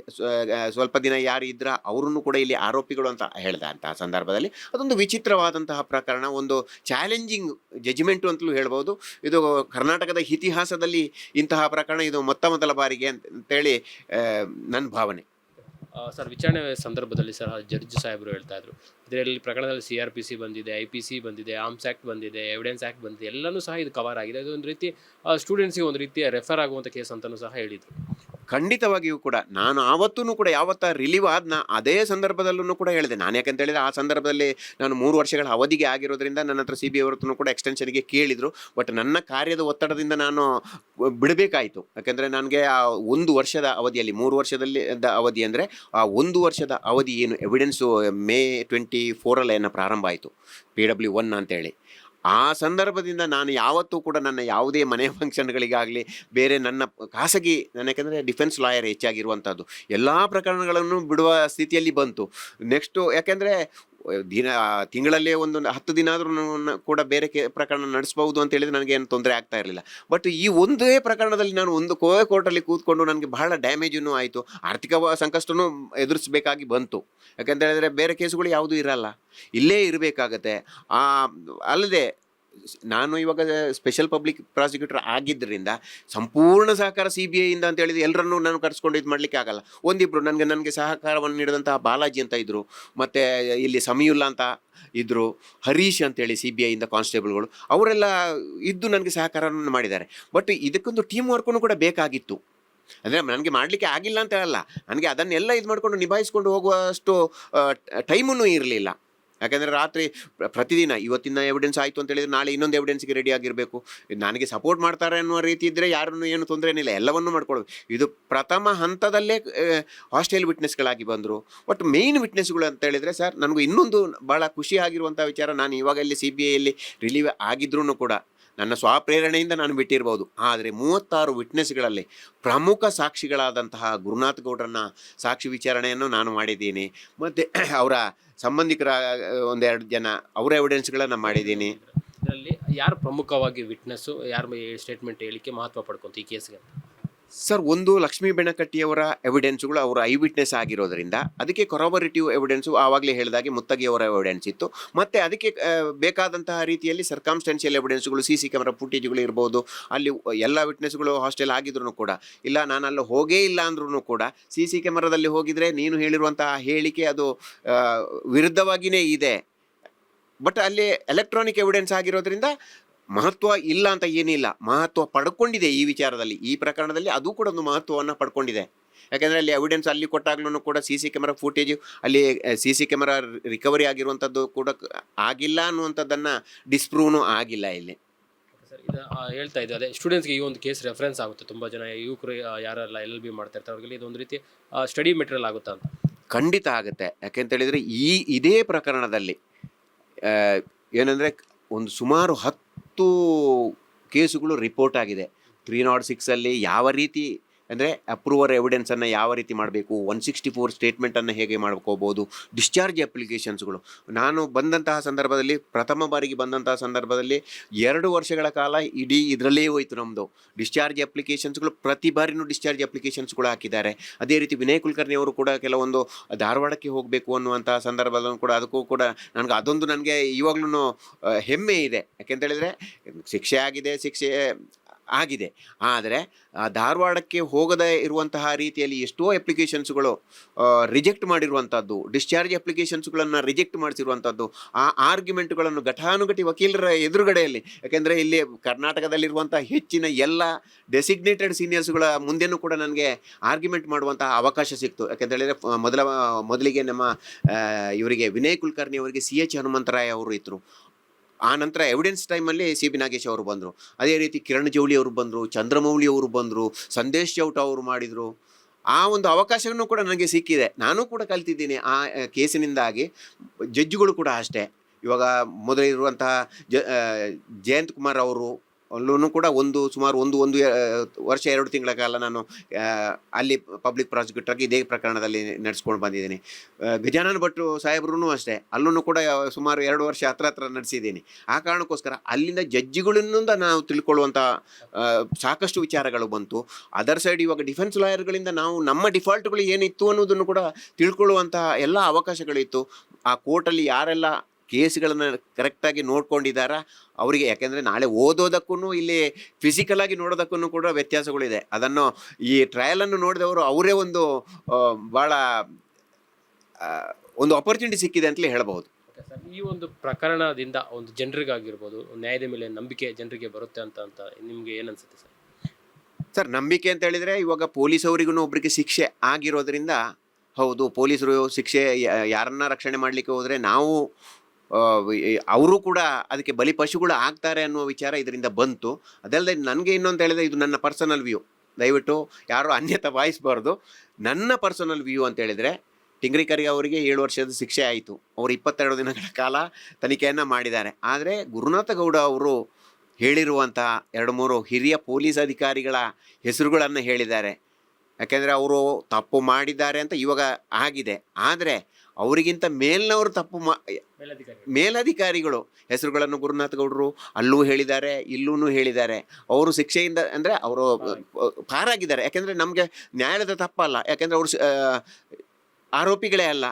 ಸ್ವಲ್ಪ ದಿನ ಯಾರು ಇದ್ರ ಅವರನ್ನು ಕೂಡ ಇಲ್ಲಿ ಆರೋಪಿಗಳು ಅಂತ ಹೇಳಿದಂತಹ ಸಂದರ್ಭದಲ್ಲಿ ಅದೊಂದು ವಿಚಿತ್ರವಾದಂತಹ ಪ್ರಕರಣ, ಒಂದು ಚಾಲೆಂಜಿಂಗ್ ಜಜ್ಮೆಂಟು ಅಂತಲೂ ಹೇಳ್ಬೋದು. ಇದು ಕರ್ನಾಟಕದ ಇತಿಹಾಸದಲ್ಲಿ ಇಂತಹ ಪ್ರಕರಣ ಇದು ಮೊತ್ತ ಮೊದಲ ಬಾರಿಗೆ ಅಂತೇಳಿ ನನ್ನ ಭಾವನೆ. ಸರ್, ವಿಚಾರಣೆ ಸಂದರ್ಭದಲ್ಲಿ ಸರ್ ಜಡ್ಜ್ ಸಾಹೇಬರು ಹೇಳ್ತಾ ಇದ್ರು, ಇದರಲ್ಲಿ ಪ್ರಕರಣದಲ್ಲಿ CRPC ಬಂದಿದೆ, IPC ಬಂದಿದೆ, ಆರ್ಮ್ಸ್ ಆ್ಯಕ್ಟ್ ಬಂದಿದೆ, ಎವಿಡೆನ್ಸ್ ಆ್ಯಕ್ಟ್ ಬಂದಿದೆ, ಎಲ್ಲನೂ ಸಹ ಇದು ಕವರ್ ಆಗಿದೆ. ಅದು ಒಂದು ರೀತಿ ಸ್ಟೂಡೆಂಟ್ಸ್ಗೆ ಒಂದು ರೀತಿಯ ರೆಫರ್ ಆಗುವಂಥ ಕೇಸ್ ಅಂತಲೂ ಸಹ ಹೇಳಿದರು. ಖಂಡಿತವಾಗಿಯೂ ಕೂಡ ನಾನು ಆವತ್ತೂ ಕೂಡ ಯಾವತ್ತ ರಿಲೀವ್ ಆದ್ನ ಅದೇ ಸಂದರ್ಭದಲ್ಲೂ ಕೂಡ ಹೇಳಿದೆ. ನಾನು ಯಾಕಂತ ಹೇಳಿದ್ರೆ ಆ ಸಂದರ್ಭದಲ್ಲಿ ನಾನು 3 ವರ್ಷಗಳ ಅವಧಿಗೆ ಆಗಿರೋದ್ರಿಂದ ನನ್ನ ಹತ್ರ CBI ಹೊರತು ಕೂಡ ಎಕ್ಸ್ಟೆನ್ಷನ್ಗೆ ಕೇಳಿದರು. ಬಟ್ ನನ್ನ ಕಾರ್ಯದ ಒತ್ತಡದಿಂದ ನಾನು ಬಿಡಬೇಕಾಯಿತು. ಯಾಕೆಂದರೆ ನನಗೆ ಆ 1 ವರ್ಷದ ಅವಧಿಯಲ್ಲಿ 3 ವರ್ಷದಲ್ಲಿ ಅವಧಿ ಅಂದರೆ ಆ 1 ವರ್ಷದ ಅವಧಿ ಏನು ಎವಿಡೆನ್ಸು ಮೇ 24 ಏನೋ ಪ್ರಾರಂಭ ಆಯಿತು, PW1 ಅಂತೇಳಿ. ಆ ಸಂದರ್ಭದಿಂದ ನಾನು ಯಾವತ್ತೂ ಕೂಡ ನನ್ನ ಯಾವುದೇ ಮನೆ ಫಂಕ್ಷನ್ಗಳಿಗಾಗಲಿ ಬೇರೆ ನನ್ನ ಖಾಸಗಿ, ನಾನು ಯಾಕೆಂದರೆ ಡಿಫೆನ್ಸ್ ಲಾಯರ್ ಹೆಚ್ಚಾಗಿರುವಂಥದ್ದು, ಎಲ್ಲ ಪ್ರಕರಣಗಳನ್ನು ಬಿಡುವ ಸ್ಥಿತಿಯಲ್ಲಿ ಬಂತು. ನೆಕ್ಸ್ಟು ಯಾಕೆಂದರೆ ತಿಂಗಳಲ್ಲೇ ಒಂದು 10 ದಿನ ಆದರೂ ಕೂಡ ಬೇರೆ ಪ್ರಕರಣ ನಡೆಸ್ಬೋದು ಅಂತ ಹೇಳಿದರೆ ನನಗೇನು ತೊಂದರೆ ಆಗ್ತಾ ಇರಲಿಲ್ಲ. ಬಟ್ ಈ ಒಂದೇ ಪ್ರಕರಣದಲ್ಲಿ ನಾನು ಒಂದು ಕೋರ್ಟಲ್ಲಿ ಕೂತ್ಕೊಂಡು ನನಗೆ ಬಹಳ ಡ್ಯಾಮೇಜೂ ಆಯಿತು, ಆರ್ಥಿಕ ಸಂಕಷ್ಟನೂ ಎದುರಿಸಬೇಕಾಗಿ ಬಂತು. ಯಾಕೆಂತ ಹೇಳಿದ್ರೆ ಬೇರೆ ಕೇಸುಗಳು ಯಾವುದೂ ಇರಲ್ಲ, ಇಲ್ಲೇ ಇರಬೇಕಾಗತ್ತೆ. ಅಲ್ಲದೆ ನಾನು ಇವಾಗ ಸ್ಪೆಷಲ್ ಪಬ್ಲಿಕ್ ಪ್ರಾಸಿಕ್ಯೂಟರ್ ಆಗಿದ್ದರಿಂದ ಸಂಪೂರ್ಣ ಸಹಕಾರ CBIಯಿಂದ ಅಂತ ಹೇಳಿದ್ರೆ ಎಲ್ಲರನ್ನೂ ನಾನು ಕರೆಸ್ಕೊಂಡು ಇದು ಮಾಡಲಿಕ್ಕೆ ಆಗಲ್ಲ. ಒಂದಿಬ್ಬರು ನನಗೆ ಸಹಕಾರವನ್ನು ನೀಡಿದಂತಹ ಬಾಲಾಜಿ ಅಂತ ಇದ್ದರು, ಮತ್ತು ಇಲ್ಲಿ ಸಮೀಯುಲ್ಲಾ ಅಂತ ಇದ್ದರು, ಹರೀಶ್ ಅಂತೇಳಿ CBIಯಿಂದ ಕಾನ್ಸ್ಟೇಬಲ್ಗಳು, ಅವರೆಲ್ಲ ಇದ್ದು ನನಗೆ ಸಹಕಾರವನ್ನು ಮಾಡಿದ್ದಾರೆ. ಬಟ್ ಇದಕ್ಕೊಂದು ಟೀಮ್ ವರ್ಕನ್ನು ಕೂಡ ಬೇಕಾಗಿತ್ತು. ಅಂದರೆ ನನಗೆ ಮಾಡಲಿಕ್ಕೆ ಆಗಿಲ್ಲ ಅಂತ ಹೇಳಲ್ಲ, ನನಗೆ ಅದನ್ನೆಲ್ಲ ಇದು ಮಾಡಿಕೊಂಡು ನಿಭಾಯಿಸ್ಕೊಂಡು ಹೋಗುವಷ್ಟು ಟೈಮೂ ಇರಲಿಲ್ಲ. ಯಾಕೆಂದರೆ ರಾತ್ರಿ ಪ್ರತಿದಿನ ಇವತ್ತಿನ ಎವಿಡೆನ್ಸ್ ಆಯಿತು ಅಂತ ಹೇಳಿದರೆ ನಾಳೆ ಇನ್ನೊಂದು ಎವಿಡೆನ್ಸ್ಗೆ ರೆಡಿ ಆಗಿರಬೇಕು. ನನಗೆ ಸಪೋರ್ಟ್ ಮಾಡ್ತಾರೆ ಅನ್ನುವ ರೀತಿ ಇದ್ದರೆ ಯಾರನ್ನು ಏನು ತೊಂದರೆ ಏನಿಲ್ಲ, ಎಲ್ಲವನ್ನೂ ಮಾಡ್ಕೊಳ್ಬೇಕು. ಇದು ಪ್ರಥಮ ಹಂತದಲ್ಲೇ ಹಾಸ್ಟೆಲ್ ವಿಟ್ನೆಸ್ಗಳಾಗಿ ಬಂದರು. ಬಟ್ ಮೇಯ್ನ್ ವಿಟ್ನೆಸ್ಗಳು ಅಂತ ಹೇಳಿದರೆ ಸರ್, ನನಗೂ ಇನ್ನೊಂದು ಭಾಳ ಖುಷಿ ಆಗಿರುವಂಥ ವಿಚಾರ, ನಾನು ಇವಾಗ ಇಲ್ಲಿ CBIಯಲ್ಲಿ ರಿಲೀವ್ ಆಗಿದ್ರೂ ಕೂಡ ನನ್ನ ಸ್ವಪ್ರೇರಣೆಯಿಂದ ನಾನು ಬಿಟ್ಟಿರ್ಬೋದು, ಆದರೆ 36 ವಿಟ್ನೆಸ್ಗಳಲ್ಲಿ ಪ್ರಮುಖ ಸಾಕ್ಷಿಗಳಾದಂತಹ ಗುರುನಾಥ್ ಗೌಡ್ರನ್ನ ಸಾಕ್ಷಿ ವಿಚಾರಣೆಯನ್ನು ನಾನು ಮಾಡಿದ್ದೀನಿ. ಮತ್ತು ಅವರ ಸಂಬಂಧಿಕರ 1-2 ಜನ ಅವರ ಎವಿಡೆನ್ಸ್ಗಳನ್ನು ಮಾಡಿದ್ದೀನಿ. ಇದರಲ್ಲಿ ಯಾರು ಪ್ರಮುಖವಾಗಿ ವಿಟ್ನೆಸ್ಸು, ಯಾರ ಸ್ಟೇಟ್ಮೆಂಟ್ ಹೇಳಿಕೆ ಮಹತ್ವ ಪಡ್ಕೊಂತ ಈ ಕೇಸ್ಗೆ? ಸರ್, ಒಂದು ಲಕ್ಷ್ಮೀ ಬೆನಕಟ್ಟಿಯವರ ಎವಿಡೆನ್ಸ್ಗಳು ಅವರು ಐ ವಿಟ್ನೆಸ್ ಆಗಿರೋದ್ರಿಂದ ಅದಕ್ಕೆ ಕೊರಾಬರೇಟಿವ್ ಎವಿಡೆನ್ಸು ಆವಾಗಲೇ ಹೇಳಿದಾಗೆ ಮುತ್ತಗಿಯವರ ಎವಿಡೆನ್ಸ್ ಇತ್ತು. ಮತ್ತು ಅದಕ್ಕೆ ಬೇಕಾದಂತಹ ರೀತಿಯಲ್ಲಿ ಸರ್ಕಾಮ್ಸ್ಟೆನ್ಷಿಯಲ್ ಎವಿಡೆನ್ಸ್ಗಳು, CC ಕ್ಯಾಮ್ರಾ ಫುಟೇಜ್ಗಳು ಇರ್ಬೋದು. ಅಲ್ಲಿ ಎಲ್ಲ ವಿಟ್ನೆಸ್ಗಳು ಹಾಸ್ಟೆಲ್ ಆಗಿದ್ರು ಕೂಡ, ಇಲ್ಲ ನಾನು ಅಲ್ಲಿ ಹೋಗೇ ಇಲ್ಲ ಅಂದ್ರೂ ಕೂಡ CC ಕ್ಯಾಮ್ರಾದಲ್ಲಿ ಹೋಗಿದರೆ ನೀನು ಹೇಳಿರುವಂತಹ ಹೇಳಿಕೆ ಅದು ವಿರುದ್ಧವಾಗಿಯೇ ಇದೆ. ಬಟ್ ಅಲ್ಲಿ ಎಲೆಕ್ಟ್ರಾನಿಕ್ ಎವಿಡೆನ್ಸ್ ಆಗಿರೋದ್ರಿಂದ ಮಹತ್ವ ಇಲ್ಲ ಅಂತ ಏನಿಲ್ಲ, ಮಹತ್ವ ಪಡ್ಕೊಂಡಿದೆ ಈ ವಿಚಾರದಲ್ಲಿ, ಈ ಪ್ರಕರಣದಲ್ಲಿ ಅದು ಕೂಡ ಒಂದು ಮಹತ್ವವನ್ನು ಪಡ್ಕೊಂಡಿದೆ. ಯಾಕೆಂದರೆ ಅಲ್ಲಿ ಎವಿಡೆನ್ಸ್ ಅಲ್ಲಿ ಕೊಟ್ಟಾಗ್ಲೂ ಕೂಡ CC ಕ್ಯಾಮ್ರಾ ಫುಟೇಜು, ಅಲ್ಲಿ CC ಕ್ಯಾಮ್ರಾ ರಿಕವರಿ ಆಗಿರುವಂಥದ್ದು ಕೂಡ ಆಗಿಲ್ಲ ಅನ್ನುವಂಥದ್ದನ್ನು ಡಿಸ್ಪ್ರೂವ್ನು ಆಗಿಲ್ಲ ಇಲ್ಲಿ. ಸರ್, ಇದು ಹೇಳ್ತಾ ಇದ್ದು ಅದೇ ಸ್ಟೂಡೆಂಟ್ಸ್ಗೆ ಈ ಒಂದು ಕೇಸ್ ರೆಫರೆನ್ಸ್ ಆಗುತ್ತೆ. ತುಂಬ ಜನ ಯುವಕರು ಯಾರೆಲ್ಲ LLB ಮಾಡ್ತಾ ಇರ್ತಾರೆ ಅವ್ರಿಗೆ ಇದೊಂದು ರೀತಿ ಸ್ಟಡಿ ಮೆಟೀರಿಯಲ್ ಆಗುತ್ತಾ ಅಂತ? ಖಂಡಿತ ಆಗುತ್ತೆ. ಯಾಕೆಂತೇಳಿದರೆ ಇದೇ ಪ್ರಕರಣದಲ್ಲಿ ಏನಂದರೆ ಒಂದು ಸುಮಾರು 10 ಕೇಸುಗಳು ರಿಪೋರ್ಟ್ ಆಗಿದೆ. 306 ಯಾವ ರೀತಿ ಅಂದರೆ ಅಪ್ರೂವರ್ ಎವಿಡೆನ್ಸನ್ನು ಯಾವ ರೀತಿ ಮಾಡಬೇಕು, 164 ಸ್ಟೇಟ್ಮೆಂಟನ್ನು ಹೇಗೆ ಮಾಡ್ಕೋಬೋದು, ಡಿಸ್ಚಾರ್ಜ್ ಅಪ್ಲಿಕೇಶನ್ಸ್ಗಳು. ನಾನು ಬಂದಂತಹ ಸಂದರ್ಭದಲ್ಲಿ, ಪ್ರಥಮ ಬಾರಿಗೆ ಬಂದಂತಹ ಸಂದರ್ಭದಲ್ಲಿ 2 ವರ್ಷಗಳ ಕಾಲ ಇಡೀ ಇದರಲ್ಲೇ ಹೋಯಿತು ನಮ್ಮದು. ಡಿಸ್ಚಾರ್ಜ್ ಅಪ್ಲಿಕೇಶನ್ಸ್ಗಳು ಪ್ರತಿ ಬಾರಿನೂ ಡಿಸ್ಚಾರ್ಜ್ ಅಪ್ಲಿಕೇಶನ್ಸ್ಗಳು ಹಾಕಿದ್ದಾರೆ. ಅದೇ ರೀತಿ ವಿನಯ್ ಕುಲಕರ್ಣಿ ಅವರು ಕೂಡ ಕೆಲವೊಂದು ಧಾರವಾಡಕ್ಕೆ ಹೋಗಬೇಕು ಅನ್ನುವಂಥ ಸಂದರ್ಭದಲ್ಲೂ ಕೂಡ ಅದಕ್ಕೂ ಕೂಡ ನನಗೆ ಇವಾಗಲೂ ಹೆಮ್ಮೆ ಇದೆ. ಯಾಕೆಂತೇಳಿದರೆ ಶಿಕ್ಷೆ ಆಗಿದೆ, ಆದರೆ ಧಾರವಾಡಕ್ಕೆ ಹೋಗದೇ ಇರುವಂತಹ ರೀತಿಯಲ್ಲಿ ಎಷ್ಟೋ ಅಪ್ಲಿಕೇಶನ್ಸ್ಗಳು ರಿಜೆಕ್ಟ್ ಮಾಡಿರುವಂಥದ್ದು, ಡಿಸ್ಚಾರ್ಜ್ ಅಪ್ಲಿಕೇಶನ್ಸ್ಗಳನ್ನು ರಿಜೆಕ್ಟ್ ಮಾಡಿಸಿರುವಂಥದ್ದು, ಆ ಆರ್ಗ್ಯುಮೆಂಟ್ಗಳನ್ನು ಘಟಾನುಘಟಿ ವಕೀಲರ ಎದುರುಗಡೆಯಲ್ಲಿ. ಯಾಕೆಂದರೆ ಇಲ್ಲಿ ಕರ್ನಾಟಕದಲ್ಲಿರುವಂಥ ಹೆಚ್ಚಿನ ಎಲ್ಲ ಡೆಸಿಗ್ನೇಟೆಡ್ ಸೀನಿಯರ್ಸ್ಗಳ ಮುಂದೆನೂ ಕೂಡ ನನಗೆ ಆರ್ಗ್ಯುಮೆಂಟ್ ಮಾಡುವಂತಹ ಅವಕಾಶ ಸಿಕ್ತು. ಯಾಕೆಂತೇಳಿದರೆ ಮೊದಲಿಗೆ ನಮ್ಮ ಇವರಿಗೆ ವಿನಯ್ ಕುಲಕರ್ಣಿ ಅವರಿಗೆ CH ಹನುಮಂತರಾಯ ಅವರು ಇದ್ದರು. ಆ ನಂತರ ಎವಿಡೆನ್ಸ್ ಟೈಮಲ್ಲಿ CB ನಾಗೇಶ್ ಅವರು ಬಂದರು. ಅದೇ ರೀತಿ ಕಿರಣ್ ಜೌಳಿ ಅವರು ಬಂದರು, ಚಂದ್ರಮೌಳಿ ಅವರು ಬಂದರು, ಸಂದೇಶ್ ಚೌಟ ಅವರು ಮಾಡಿದರು. ಆ ಒಂದು ಅವಕಾಶವನ್ನು ಕೂಡ ನನಗೆ ಸಿಕ್ಕಿದೆ. ನಾನು ಕೂಡ ಕಲ್ತಿದ್ದೀನಿ ಆ ಕೇಸಿನಿಂದಾಗಿ. ಜಡ್ಜುಗಳು ಕೂಡ ಅಷ್ಟೇ. ಇವಾಗ ಮೊದಲಿರುವಂತಹ ಜಯಂತ್ ಕುಮಾರ್ ಅವರು ಅಲ್ಲೂ ಕೂಡ ಸುಮಾರು ಒಂದು ವರ್ಷ 2 ತಿಂಗಳ ಕಾಲ ನಾನು ಅಲ್ಲಿ ಪಬ್ಲಿಕ್ ಪ್ರಾಸಿಕ್ಯೂಟರ್ಗೆ ಇದೇ ಪ್ರಕರಣದಲ್ಲಿ ನಡೆಸ್ಕೊಂಡು ಬಂದಿದ್ದೀನಿ. ಗಜಾನನ ಭಟ್ ಸಾಹೇಬ್ರೂ ಅಷ್ಟೇ, ಅಲ್ಲೂ ಕೂಡ ಸುಮಾರು 2 ವರ್ಷ ಹತ್ರ ನಡೆಸಿದ್ದೀನಿ. ಆ ಕಾರಣಕ್ಕೋಸ್ಕರ ಅಲ್ಲಿಂದ ಜಡ್ಜಿಗಳಿಂದ ನಾವು ತಿಳ್ಕೊಳ್ಳುವಂಥ ಸಾಕಷ್ಟು ವಿಚಾರಗಳು ಬಂತು. ಅದರ್ ಸೈಡ್ ಇವಾಗ ಡಿಫೆನ್ಸ್ ಲಾಯರ್ಗಳಿಂದ ನಾವು ನಮ್ಮ ಡಿಫಾಲ್ಟ್ಗಳು ಏನಿತ್ತು ಅನ್ನೋದನ್ನು ಕೂಡ ತಿಳ್ಕೊಳ್ಳುವಂತಹ ಎಲ್ಲ ಅವಕಾಶಗಳಿತ್ತು. ಆ ಕೋರ್ಟಲ್ಲಿ ಯಾರೆಲ್ಲ ಕೇಸ್ಗಳನ್ನು ಕರೆಕ್ಟಾಗಿ ನೋಡ್ಕೊಂಡಿದ್ದಾರಾ ಅವರಿಗೆ. ಯಾಕೆಂದರೆ ನಾಳೆ ಓದೋದಕ್ಕೂ ಇಲ್ಲಿ ಫಿಸಿಕಲಾಗಿ ನೋಡೋದಕ್ಕೂ ಕೂಡ ವ್ಯತ್ಯಾಸಗಳಿದೆ. ಅದನ್ನು ಈ ಟ್ರಯಲನ್ನು ನೋಡಿದವರು ಅವರೇ ಒಂದು ಭಾಳ ಒಂದು ಅಪರ್ಚುನಿಟಿ ಸಿಕ್ಕಿದೆ ಅಂತಲೇ ಹೇಳಬಹುದು. ಓಕೆ ಸರ್, ಈ ಒಂದು ಪ್ರಕರಣದಿಂದ ಒಂದು ಜನರಿಗಾಗಿರ್ಬೋದು ನ್ಯಾಯದ ಮೇಲೆ ನಂಬಿಕೆ ಜನರಿಗೆ ಬರುತ್ತೆ ಅಂತ ನಿಮಗೆ ಏನನ್ಸುತ್ತೆ ಸರ್? ಸರ್, ನಂಬಿಕೆ ಅಂತ ಹೇಳಿದರೆ ಇವಾಗ ಪೊಲೀಸವರಿಗೂ ಒಬ್ಬರಿಗೆ ಶಿಕ್ಷೆ ಆಗಿರೋದ್ರಿಂದ, ಹೌದು ಪೊಲೀಸರು ಶಿಕ್ಷೆ ಯಾರನ್ನ ರಕ್ಷಣೆ ಮಾಡಲಿಕ್ಕೆ ಹೋದರೆ ನಾವು ಅವರು ಕೂಡ ಅದಕ್ಕೆ ಬಲಿಪಶುಗಳು ಆಗ್ತಾರೆ ಅನ್ನುವ ವಿಚಾರ ಇದರಿಂದ ಬಂತು. ಅದಲ್ಲದೆ ನನಗೆ ಇನ್ನೊಂದು ಹೇಳಿದರೆ, ಇದು ನನ್ನ ಪರ್ಸನಲ್ ವ್ಯೂ, ದಯವಿಟ್ಟು ಯಾರು ಅನ್ಯತಾ ಭಾವಿಸಬಾರ್ದು. ನನ್ನ ಪರ್ಸನಲ್ ವ್ಯೂ ಅಂತ ಹೇಳಿದರೆ, ಟಿಂಗ್ರಿಕರ್ಗೆ ಅವರಿಗೆ 7 ವರ್ಷದ ಶಿಕ್ಷೆ ಆಯಿತು. ಅವರು 22 ದಿನಗಳ ಕಾಲ ತನಿಖೆಯನ್ನು ಮಾಡಿದ್ದಾರೆ. ಆದರೆ ಗುರುನಾಥ ಗೌಡ ಅವರು ಹೇಳಿರುವಂಥ 2-3 ಹಿರಿಯ ಪೊಲೀಸ್ ಅಧಿಕಾರಿಗಳ ಹೆಸರುಗಳನ್ನು ಹೇಳಿದ್ದಾರೆ. ಯಾಕೆಂದರೆ ಅವರು ತಪ್ಪು ಮಾಡಿದ್ದಾರೆ ಅಂತ ಇವಾಗ ಆಗಿದೆ. ಆದರೆ ಅವರಿಗಿಂತ ಮೇಲಿನವರು ಮೇಲಧಿಕಾರಿಗಳು ಹೆಸರುಗಳನ್ನು ಗುರುನಾಥ ಗೌಡರು ಅಲ್ಲೂ ಹೇಳಿದ್ದಾರೆ, ಇಲ್ಲೂ ಹೇಳಿದ್ದಾರೆ. ಅವರು ಶಿಕ್ಷೆಯಿಂದ ಅಂದರೆ ಅವರು ಪಾರಾಗಿದ್ದಾರೆ. ಯಾಕೆಂದರೆ ನಮಗೆ ನ್ಯಾಯಾಲಯದ ತಪ್ಪಲ್ಲ, ಯಾಕೆಂದರೆ ಅವರು ಆರೋಪಿಗಳೇ ಅಲ್ಲ.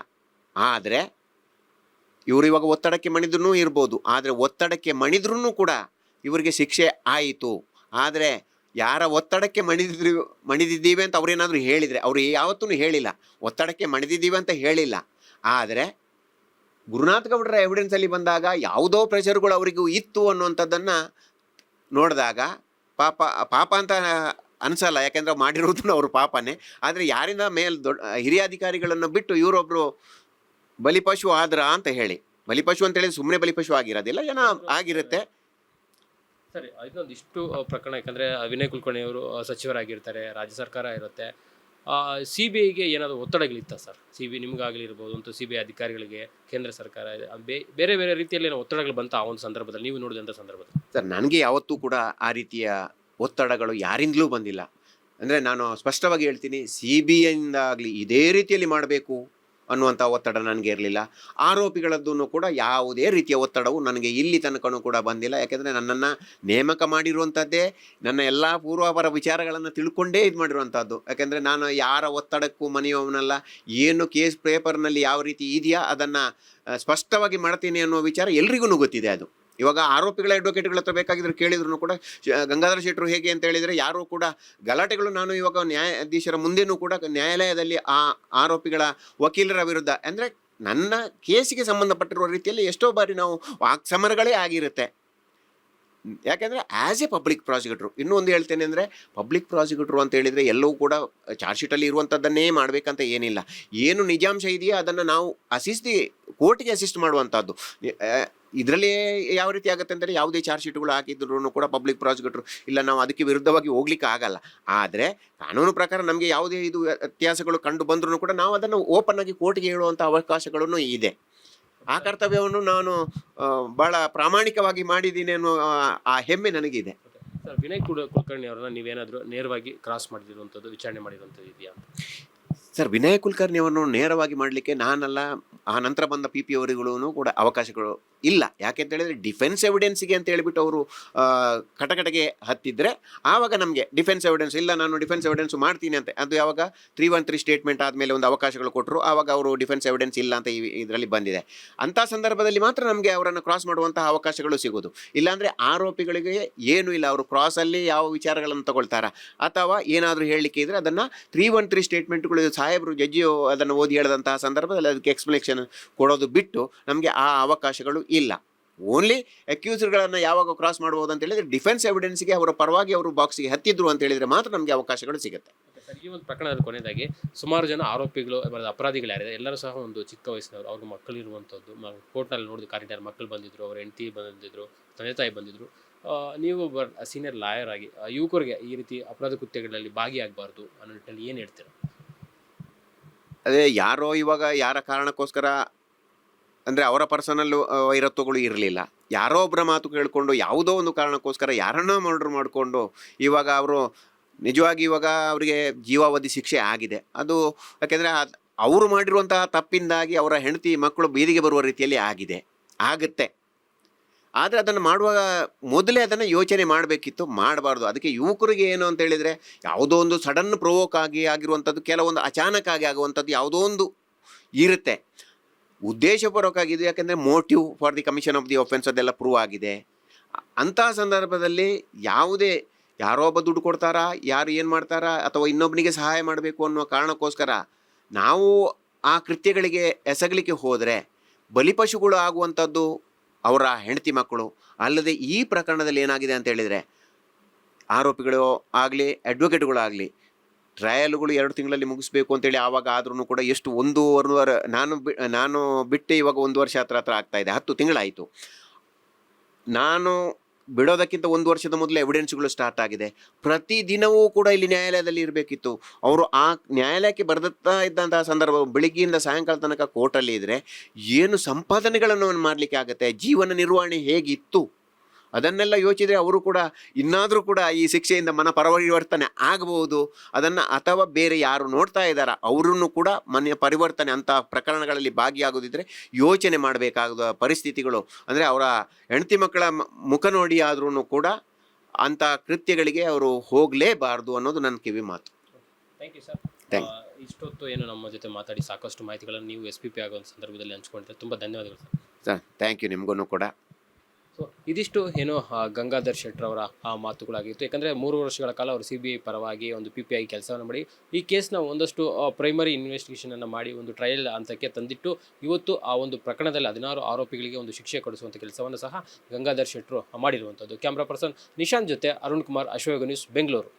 ಆದರೆ ಇವರು ಇವಾಗ ಒತ್ತಡಕ್ಕೆ ಮಣಿದ್ರೂ ಇರ್ಬೋದು. ಆದರೆ ಒತ್ತಡಕ್ಕೆ ಮಣಿದ್ರೂ ಕೂಡ ಇವರಿಗೆ ಶಿಕ್ಷೆ ಆಯಿತು. ಆದರೆ ಯಾರ ಒತ್ತಡಕ್ಕೆ ಮಣಿದಿದ್ದೀವಿ ಅಂತ ಅವರೇನಾದರೂ ಹೇಳಿದರೆ, ಅವರು ಯಾವತ್ತೂ ಹೇಳಿಲ್ಲ ಒತ್ತಡಕ್ಕೆ ಮಣಿದಿದ್ದೀವಿ ಅಂತ ಹೇಳಿಲ್ಲ. ಆದರೆ ಗುರುನಾಥ ಗೌಡರ ಎವಿಡೆನ್ಸಲ್ಲಿ ಬಂದಾಗ ಯಾವುದೋ ಪ್ರೆಷರ್ಗಳು ಅವರಿಗೂ ಇತ್ತು ಅನ್ನುವಂಥದ್ದನ್ನು ನೋಡಿದಾಗ ಪಾಪ ಅಂತ ಅನಿಸಲ್ಲ. ಯಾಕೆಂದರೆ ಮಾಡಿರೋದು ಅವರು ಪಾಪನೇ. ಆದರೆ ಯಾರಿಂದ ಹಿರಿಯ ಅಧಿಕಾರಿಗಳನ್ನು ಬಿಟ್ಟು ಇವರೊಬ್ಬರು ಬಲಿಪಶು ಆದ್ರ ಅಂತ ಹೇಳಿ, ಬಲಿಪಶು ಅಂತ ಹೇಳಿದ್ರೆ ಸುಮ್ಮನೆ ಬಲಿಪಶು ಆಗಿರೋದಿಲ್ಲ, ಏನೋ ಆಗಿರುತ್ತೆ. ಸರಿ, ಇದೊಂದು ಇಷ್ಟು ಪ್ರಕರಣ, ಯಾಕಂದರೆ ವಿನಯ್ ಕುಲಕರ್ಣಿ ಅವರು ಸಚಿವರಾಗಿರ್ತಾರೆ, ರಾಜ್ಯ ಸರ್ಕಾರ ಇರುತ್ತೆ. CBIಗೆ ಏನಾದರೂ ಒತ್ತಡಗಳಿತ್ತ ಸರ್? CBI ನಿಮ್ಗಾಗಲಿರ್ಬೋದು, ಅಂತ CBI ಅಧಿಕಾರಿಗಳಿಗೆ ಕೇಂದ್ರ ಸರ್ಕಾರ ಬೇರೆ ಬೇರೆ ರೀತಿಯಲ್ಲಿ ಏನೋ ಒತ್ತಡಗಳು ಬಂತ ಆ ಒಂದು ಸಂದರ್ಭದಲ್ಲಿ, ನೀವು ನೋಡಿದಂಥ ಸಂದರ್ಭದಲ್ಲಿ? ಸರ್, ನನಗೆ ಯಾವತ್ತೂ ಕೂಡ ಆ ರೀತಿಯ ಒತ್ತಡಗಳು ಯಾರಿಂದಲೂ ಬಂದಿಲ್ಲ. ಅಂದರೆ ನಾನು ಸ್ಪಷ್ಟವಾಗಿ ಹೇಳ್ತೀನಿ, CBIಯಿಂದ ಆಗಲಿ ಇದೇ ರೀತಿಯಲ್ಲಿ ಮಾಡಬೇಕು ಅನ್ನುವಂಥ ಒತ್ತಡ ನನಗೆ ಇರಲಿಲ್ಲ. ಆರೋಪಿಗಳದ್ದೂ ಕೂಡ ಯಾವುದೇ ರೀತಿಯ ಒತ್ತಡವು ನನಗೆ ಇಲ್ಲಿ ತನಕನೂ ಕೂಡ ಬಂದಿಲ್ಲ. ಯಾಕೆಂದರೆ ನನ್ನನ್ನು ನೇಮಕ ಮಾಡಿರುವಂಥದ್ದೇ ನನ್ನ ಎಲ್ಲ ಪೂರ್ವಾಪರ ವಿಚಾರಗಳನ್ನು ತಿಳ್ಕೊಂಡೇ ಇದು ಮಾಡಿರುವಂಥದ್ದು. ಯಾಕೆಂದರೆ ನಾನು ಯಾರ ಒತ್ತಡಕ್ಕೂ ಮನೆಯವನಲ್ಲ. ಏನು ಕೇಸ್ ಪೇಪರ್ನಲ್ಲಿ ಯಾವ ರೀತಿ ಇದೆಯಾ ಅದನ್ನು ಸ್ಪಷ್ಟವಾಗಿ ಮಾಡ್ತೀನಿ ಅನ್ನೋ ವಿಚಾರ ಎಲ್ರಿಗೂ ಗೊತ್ತಿದೆ. ಅದು ಇವಾಗ ಆರೋಪಿಗಳ ಅಡ್ವೊಕೇಟ್ಗಳ ಹತ್ರ ಬೇಕಾಗಿದ್ರು ಕೇಳಿದ್ರು ಕೂಡ ಗಂಗಾಧರ ಶೆಟ್ಟರು ಹೇಗೆ ಅಂತ ಹೇಳಿದರೆ, ಯಾರೂ ಕೂಡ ಗಲಾಟೆಗಳು, ನಾನು ಇವಾಗ ನ್ಯಾಯಾಧೀಶರ ಮುಂದೆನೂ ಕೂಡ ನ್ಯಾಯಾಲಯದಲ್ಲಿ ಆ ಆರೋಪಿಗಳ ವಕೀಲರ ವಿರುದ್ಧ, ಅಂದರೆ ನನ್ನ ಕೇಸಿಗೆ ಸಂಬಂಧಪಟ್ಟಿರುವ ರೀತಿಯಲ್ಲಿ ಎಷ್ಟೋ ಬಾರಿ ನಾವು ವಾಕ್ಸಮರಗಳೇ ಆಗಿರುತ್ತೆ. ಯಾಕೆಂದರೆ ಆ್ಯಸ್ ಎ ಪಬ್ಲಿಕ್ ಪ್ರಾಸಿಕ್ಯೂಟ್ರು, ಇನ್ನೂ ಒಂದು ಹೇಳ್ತೇನೆ ಅಂದರೆ, ಪಬ್ಲಿಕ್ ಪ್ರಾಸಿಕ್ಯೂಟ್ರು ಅಂತ ಹೇಳಿದರೆ ಎಲ್ಲವೂ ಕೂಡ ಚಾರ್ಜ್ ಶೀಟಲ್ಲಿ ಇರುವಂಥದ್ದನ್ನೇ ಮಾಡಬೇಕಂತ ಏನಿಲ್ಲ. ಏನು ನಿಜಾಂಶ ಇದೆಯೋ ಅದನ್ನು ನಾವು ಕೋರ್ಟ್ಗೆ ಅಸಿಸ್ಟ್ ಮಾಡುವಂಥದ್ದು. ಇದರಲ್ಲಿ ಯಾವ ರೀತಿ ಆಗುತ್ತೆ ಅಂದರೆ, ಯಾವುದೇ ಚಾರ್ಜ್ ಶೀಟ್ಗಳು ಹಾಕಿದ್ರು ಕೂಡ ಪಬ್ಲಿಕ್ ಪ್ರಾಸಿಕ್ಯೂಟ್ರು ಇಲ್ಲ, ನಾವು ಅದಕ್ಕೆ ವಿರುದ್ಧವಾಗಿ ಹೋಗ್ಲಿಕ್ಕೆ ಆಗಲ್ಲ. ಆದರೆ ಕಾನೂನು ಪ್ರಕಾರ ನಮಗೆ ಯಾವುದೇ ಇದು ವ್ಯತ್ಯಾಸಗಳು ಕಂಡು ಬಂದ್ರೂ ಕೂಡ ನಾವು ಅದನ್ನು ಓಪನ್ ಆಗಿ ಕೋರ್ಟ್ಗೆ ಹೇಳುವಂಥ ಅವಕಾಶಗಳೂ ಇದೆ. ಆ ಕರ್ತವ್ಯವನ್ನು ನಾನು ಭಾಳ ಪ್ರಾಮಾಣಿಕವಾಗಿ ಮಾಡಿದ್ದೀನಿ ಅನ್ನೋ ಆ ಹೆಮ್ಮೆ ನನಗಿದೆ. ಸರ್, ವಿನಯ್ ಕುಲಕರ್ಣಿ ಅವರನ್ನ ನೀವೇನಾದರೂ ನೇರವಾಗಿ ಕ್ರಾಸ್ ಮಾಡಿರುವಂಥದ್ದು, ವಿಚಾರಣೆ ಮಾಡಿರುವಂಥದ್ದು ಇದೆಯಾ? ಸರ್, ವಿನಯ್ ಕುಲಕರ್ಣಿ ಅವರನ್ನು ನೇರವಾಗಿ ಮಾಡಲಿಕ್ಕೆ ನಾನಲ್ಲ, ಆ ನಂತರ ಬಂದ PP ಅವರುಗಳೂ ಕೂಡ ಅವಕಾಶಗಳು ಇಲ್ಲ. ಯಾಕೆಂತ ಹೇಳಿದರೆ, ಡಿಫೆನ್ಸ್ ಎವಿಡೆನ್ಸಿಗೆ ಅಂತ ಹೇಳಿಬಿಟ್ಟು ಅವರು ಕಟಕಟಗೆ ಹತ್ತಿದ್ರೆ ಆವಾಗ ನಮಗೆ ಡಿಫೆನ್ಸ್ ಎವಿಡೆನ್ಸ್ ಇಲ್ಲ, ನಾನು ಡಿಫೆನ್ಸ್ ಎವಿಡೆನ್ಸ್ ಮಾಡ್ತೀನಿ ಅಂತ, ಅದು ಯಾವಾಗ 313 ಸ್ಟೇಟ್ಮೆಂಟ್ ಆದಮೇಲೆ ಒಂದು ಅವಕಾಶಗಳು ಕೊಟ್ಟರು, ಆವಾಗ ಅವರು ಡಿಫೆನ್ಸ್ ಎವಿಡೆನ್ಸ್ ಇಲ್ಲ ಅಂತ ಇದರಲ್ಲಿ ಬಂದಿದೆ. ಅಂಥ ಸಂದರ್ಭದಲ್ಲಿ ಮಾತ್ರ ನಮಗೆ ಅವರನ್ನು ಕ್ರಾಸ್ ಮಾಡುವಂತಹ ಅವಕಾಶಗಳು ಸಿಗೋದು. ಇಲ್ಲಾಂದರೆ ಆರೋಪಿಗಳಿಗೆ ಏನೂ ಇಲ್ಲ, ಅವರು ಕ್ರಾಸಲ್ಲಿ ಯಾವ ವಿಚಾರಗಳನ್ನು ತಗೊಳ್ತಾರಾ ಅಥವಾ ಏನಾದರೂ ಹೇಳಲಿಕ್ಕೆ ಇದ್ದರೆ ಅದನ್ನು 313 ಸ್ಟೇಟ್ಮೆಂಟ್ಗಳು ಸಾಹೇಬರು ಜಡ್ಜಿಯು ಅದನ್ನು ಓದಿ ಹೇಳಿದಂತಹ ಸಂದರ್ಭದಲ್ಲಿ ಅದಕ್ಕೆ ಎಕ್ಸ್ಪ್ಲನೇಷನ್ ಕೊಡೋದು ಬಿಟ್ಟು ನಮಗೆ ಆ ಅವಕಾಶಗಳು ಇಲ್ಲ. ಓನ್ಲಿ ಅಕ್ಯೂಸ್ಡ್ಗಳನ್ನು ಯಾವಾಗ ಕ್ರಾಸ್ ಮಾಡ್ಬೋದು ಅಂತ ಹೇಳಿದರೆ, ಡಿಫೆನ್ಸ್ ಎವಿಡೆನ್ಸ್ಗೆ ಅವರ ಪರವಾಗಿ ಅವರು ಬಾಕ್ಸಿಗೆ ಹತ್ತಿದ್ರು ಅಂತ ಹೇಳಿದರೆ ಮಾತ್ರ ನಮಗೆ ಅವಕಾಶಗಳು ಸಿಗುತ್ತೆ. ಈ ಒಂದು ಪ್ರಕರಣದ ಕೊನೆಯದಾಗಿ ಸುಮಾರು ಜನ ಆರೋಪಿಗಳು ಅಪರಾಧಿಗಳು ಯಾರಿದೆ ಎಲ್ಲರೂ ಸಹ ಒಂದು ಚಿಕ್ಕ ವಯಸ್ಸಿನವರು, ಅವ್ರಿಗೆ ಮಕ್ಕಳು ಇರುವಂಥದ್ದು, ಕೋರ್ಟ್ನಲ್ಲಿ ನೋಡಿದ ಕಾರಿಡಾರ್ ಮಕ್ಕಳು ಬಂದಿದ್ರು, ಅವ್ರ ಹೆಂಡತಿ ಬಂದಿದ್ರು, ತಂದೆ ತಾಯಿ ಬಂದಿದ್ರು. ನೀವು ಸೀನಿಯರ್ ಲಾಯರ್ ಆಗಿ ಯುವಕರಿಗೆ ಈ ರೀತಿ ಅಪರಾಧ ಕೃತ್ಯಗಳಲ್ಲಿ ಭಾಗಿಯಾಗಬಾರ್ದು ಅನ್ನೋ ನಿಟ್ಟಿನಲ್ಲಿ ಏನು ಹೇಳ್ತೀರಾ? ಅದೇ ಯಾರೋ ಇವಾಗ ಯಾರ ಕಾರಣಕ್ಕೋಸ್ಕರ ಅಂದರೆ ಅವರ ಪರ್ಸನಲ್ ವೈರತ್ವಗಳು ಇರಲಿಲ್ಲ, ಯಾರೋ ಒಬ್ಬರ ಮಾತು ಕೇಳಿಕೊಂಡು ಯಾವುದೋ ಒಂದು ಕಾರಣಕ್ಕೋಸ್ಕರ ಯಾರನ್ನೋ ಮರ್ಡರ್ ಮಾಡಿಕೊಂಡು ಇವಾಗ ಅವರು ನಿಜವಾಗಿ ಇವಾಗ ಅವರಿಗೆ ಜೀವಾವಧಿ ಶಿಕ್ಷೆ ಆಗಿದೆ. ಅದು ಯಾಕೆಂದರೆ ಅವರು ಮಾಡಿರುವಂತಹ ತಪ್ಪಿಂದಾಗಿ ಅವರ ಹೆಂಡತಿ ಮಕ್ಕಳು ಬೀದಿಗೆ ಬರುವ ರೀತಿಯಲ್ಲಿ ಆಗುತ್ತೆ. ಆದರೆ ಅದನ್ನು ಮಾಡುವಾಗ ಮೊದಲೇ ಅದನ್ನು ಯೋಚನೆ ಮಾಡಬೇಕಿತ್ತು, ಮಾಡಬಾರ್ದು. ಅದಕ್ಕೆ ಯುವಕರಿಗೆ ಏನು ಅಂತ ಹೇಳಿದರೆ, ಯಾವುದೋ ಒಂದು ಸಡನ್ ಪ್ರೊವೋಕ್ ಆಗಿರುವಂಥದ್ದು, ಕೆಲವೊಂದು ಅಚಾನಕ್ ಆಗುವಂಥದ್ದು ಯಾವುದೋ ಒಂದು ಇರುತ್ತೆ. ಉದ್ದೇಶಪೂರ್ವಕವಾಗಿದೆ, ಯಾಕೆಂದರೆ motive for the commission of the offence ಅದೆಲ್ಲ ಪ್ರೂವ್ ಆಗಿದೆ. ಅಂತಹ ಸಂದರ್ಭದಲ್ಲಿ ಯಾವುದೇ ಯಾರೋ ಒಬ್ಬ ದುಡ್ಡು ಕೊಡ್ತಾರಾ, ಯಾರು ಏನು ಮಾಡ್ತಾರಾ, ಅಥವಾ ಇನ್ನೊಬ್ಬನಿಗೆ ಸಹಾಯ ಮಾಡಬೇಕು ಅನ್ನೋ ಕಾರಣಕ್ಕೋಸ್ಕರ ನಾವು ಆ ಕೃತ್ಯಗಳಿಗೆ ಎಸಗಲಿಕ್ಕೆ ಹೋದರೆ ಬಲಿಪಶುಗಳು ಆಗುವಂಥದ್ದು ಅವರ ಹೆಂಡತಿ ಮಕ್ಕಳು. ಅಲ್ಲದೆ ಈ ಪ್ರಕರಣದಲ್ಲಿ ಏನಾಗಿದೆ ಅಂತ ಹೇಳಿದರೆ ಆರೋಪಿಗಳು ಆಗಲಿ ಅಡ್ವೊಕೇಟ್ಗಳಾಗಲಿ ಟ್ರಯಲ್ಗಳು 2 ತಿಂಗಳಲ್ಲಿ ಮುಗಿಸ್ಬೇಕು ಅಂತೇಳಿ ಆವಾಗ ಆದ್ರೂ ಕೂಡ ಎಷ್ಟು 1.5 ನಾನು ಬಿಟ್ಟು ಇವಾಗ 1 ವರ್ಷ ಹತ್ರ ಆಗ್ತಾ ಇದೆ, 10 ತಿಂಗಳಾಯಿತು. ನಾನು ಬಿಡೋದಕ್ಕಿಂತ 1 ವರ್ಷದ ಮೊದಲು ಎವಿಡೆನ್ಸ್ಗಳು ಸ್ಟಾರ್ಟ್ ಆಗಿದೆ. ಪ್ರತಿದಿನವೂ ಕೂಡ ಇಲ್ಲಿ ನ್ಯಾಯಾಲಯದಲ್ಲಿ ಇರಬೇಕಿತ್ತು. ಅವರು ಆ ನ್ಯಾಯಾಲಯಕ್ಕೆ ಬರ್ತಾ ಇದ್ದಂತಹ ಸಂದರ್ಭ ಬೆಳಿಗ್ಗೆಯಿಂದ ಸಾಯಂಕಾಲ ತನಕ ಕೋರ್ಟಲ್ಲಿ ಇದ್ದರೆ ಏನು ಸಂಪಾದನೆಗಳನ್ನು ಮಾಡಲಿಕ್ಕೆ ಆಗುತ್ತೆ, ಜೀವನ ನಿರ್ವಹಣೆ ಹೇಗಿತ್ತು ಅದನ್ನೆಲ್ಲ ಯೋಚಿಸಿದರೆ ಅವರು ಕೂಡ ಇನ್ನಾದರೂ ಕೂಡ ಈ ಶಿಕ್ಷೆಯಿಂದ ಮನ ಪರಿವರ್ತನೆ ಆಗಬಹುದು. ಅದನ್ನು ಅಥವಾ ಬೇರೆ ಯಾರು ನೋಡ್ತಾ ಇದ್ದಾರಾ ಅವರನ್ನು ಕೂಡ ಪರಿವರ್ತನೆ ಅಂಥ ಪ್ರಕರಣಗಳಲ್ಲಿ ಭಾಗಿಯಾಗೋದಿದ್ರೆ ಯೋಚನೆ ಮಾಡಬೇಕಾದ ಪರಿಸ್ಥಿತಿಗಳು, ಅಂದರೆ ಅವರ ಹೆಂಡತಿ ಮಕ್ಕಳ ಮುಖ ನೋಡಿ ಆದ್ರೂ ಕೂಡ ಅಂಥ ಕೃತ್ಯಗಳಿಗೆ ಅವರು ಹೋಗಲೇಬಾರ್ದು ಅನ್ನೋದು ನನ್ನ ಕಿವಿ ಮಾತು. Thank you sir. Thank ಇಷ್ಟೊತ್ತು ಏನು ನಮ್ಮ ಜೊತೆ ಮಾತಾಡಿ ಸಾಕಷ್ಟು ಮಾಹಿತಿಗಳನ್ನು ನೀವು SPP ಆಗೋ ಸಂದರ್ಭದಲ್ಲಿ ಹಂಚ್ಕೊಂಡಿದ್ರೆ ತುಂಬ ಧನ್ಯವಾದಗಳು ಸರ್. ಸರ್ ಥ್ಯಾಂಕ್ ಯು, ನಿಮಗೂ ಕೂಡ. ಸೊ ಇದಿಷ್ಟು ಏನು ಗಂಗಾಧರ್ ಶೆಟ್ಟರ್ ಅವರ ಆ ಮಾತುಗಳಾಗಿತ್ತು. ಯಾಕಂದರೆ 3 ವರ್ಷಗಳ ಕಾಲ ಅವರು CBI ಪರವಾಗಿ ಒಂದು PP ಆಗಿ ಕೆಲಸವನ್ನು ಮಾಡಿ ಈ ಕೇಸ್ನ ಒಂದಷ್ಟು ಪ್ರೈಮರಿ ಇನ್ವೆಸ್ಟಿಗೇಷನನ್ನು ಮಾಡಿ ಒಂದು ಟ್ರಯಲ್ ಹಂತಕ್ಕೆ ತಂದಿಟ್ಟು ಇವತ್ತು ಆ ಒಂದು ಪ್ರಕರಣದಲ್ಲಿ 16 ಆರೋಪಿಗಳಿಗೆ ಒಂದು ಶಿಕ್ಷೆ ಕೊಡಿಸುವಂಥ ಕೆಲಸವನ್ನು ಸಹ ಗಂಗಾಧರ್ ಶೆಟ್ಟರು ಮಾಡಿರುವಂಥದ್ದು. ಕ್ಯಾಮ್ರಾ ಪರ್ಸನ್ ನಿಶಾಂತ್ ಜೊತೆ ಅರುಣ್ ಕುಮಾರ್, ಅಶ್ವಯೋಗ ನ್ಯೂಸ್, ಬೆಂಗಳೂರು.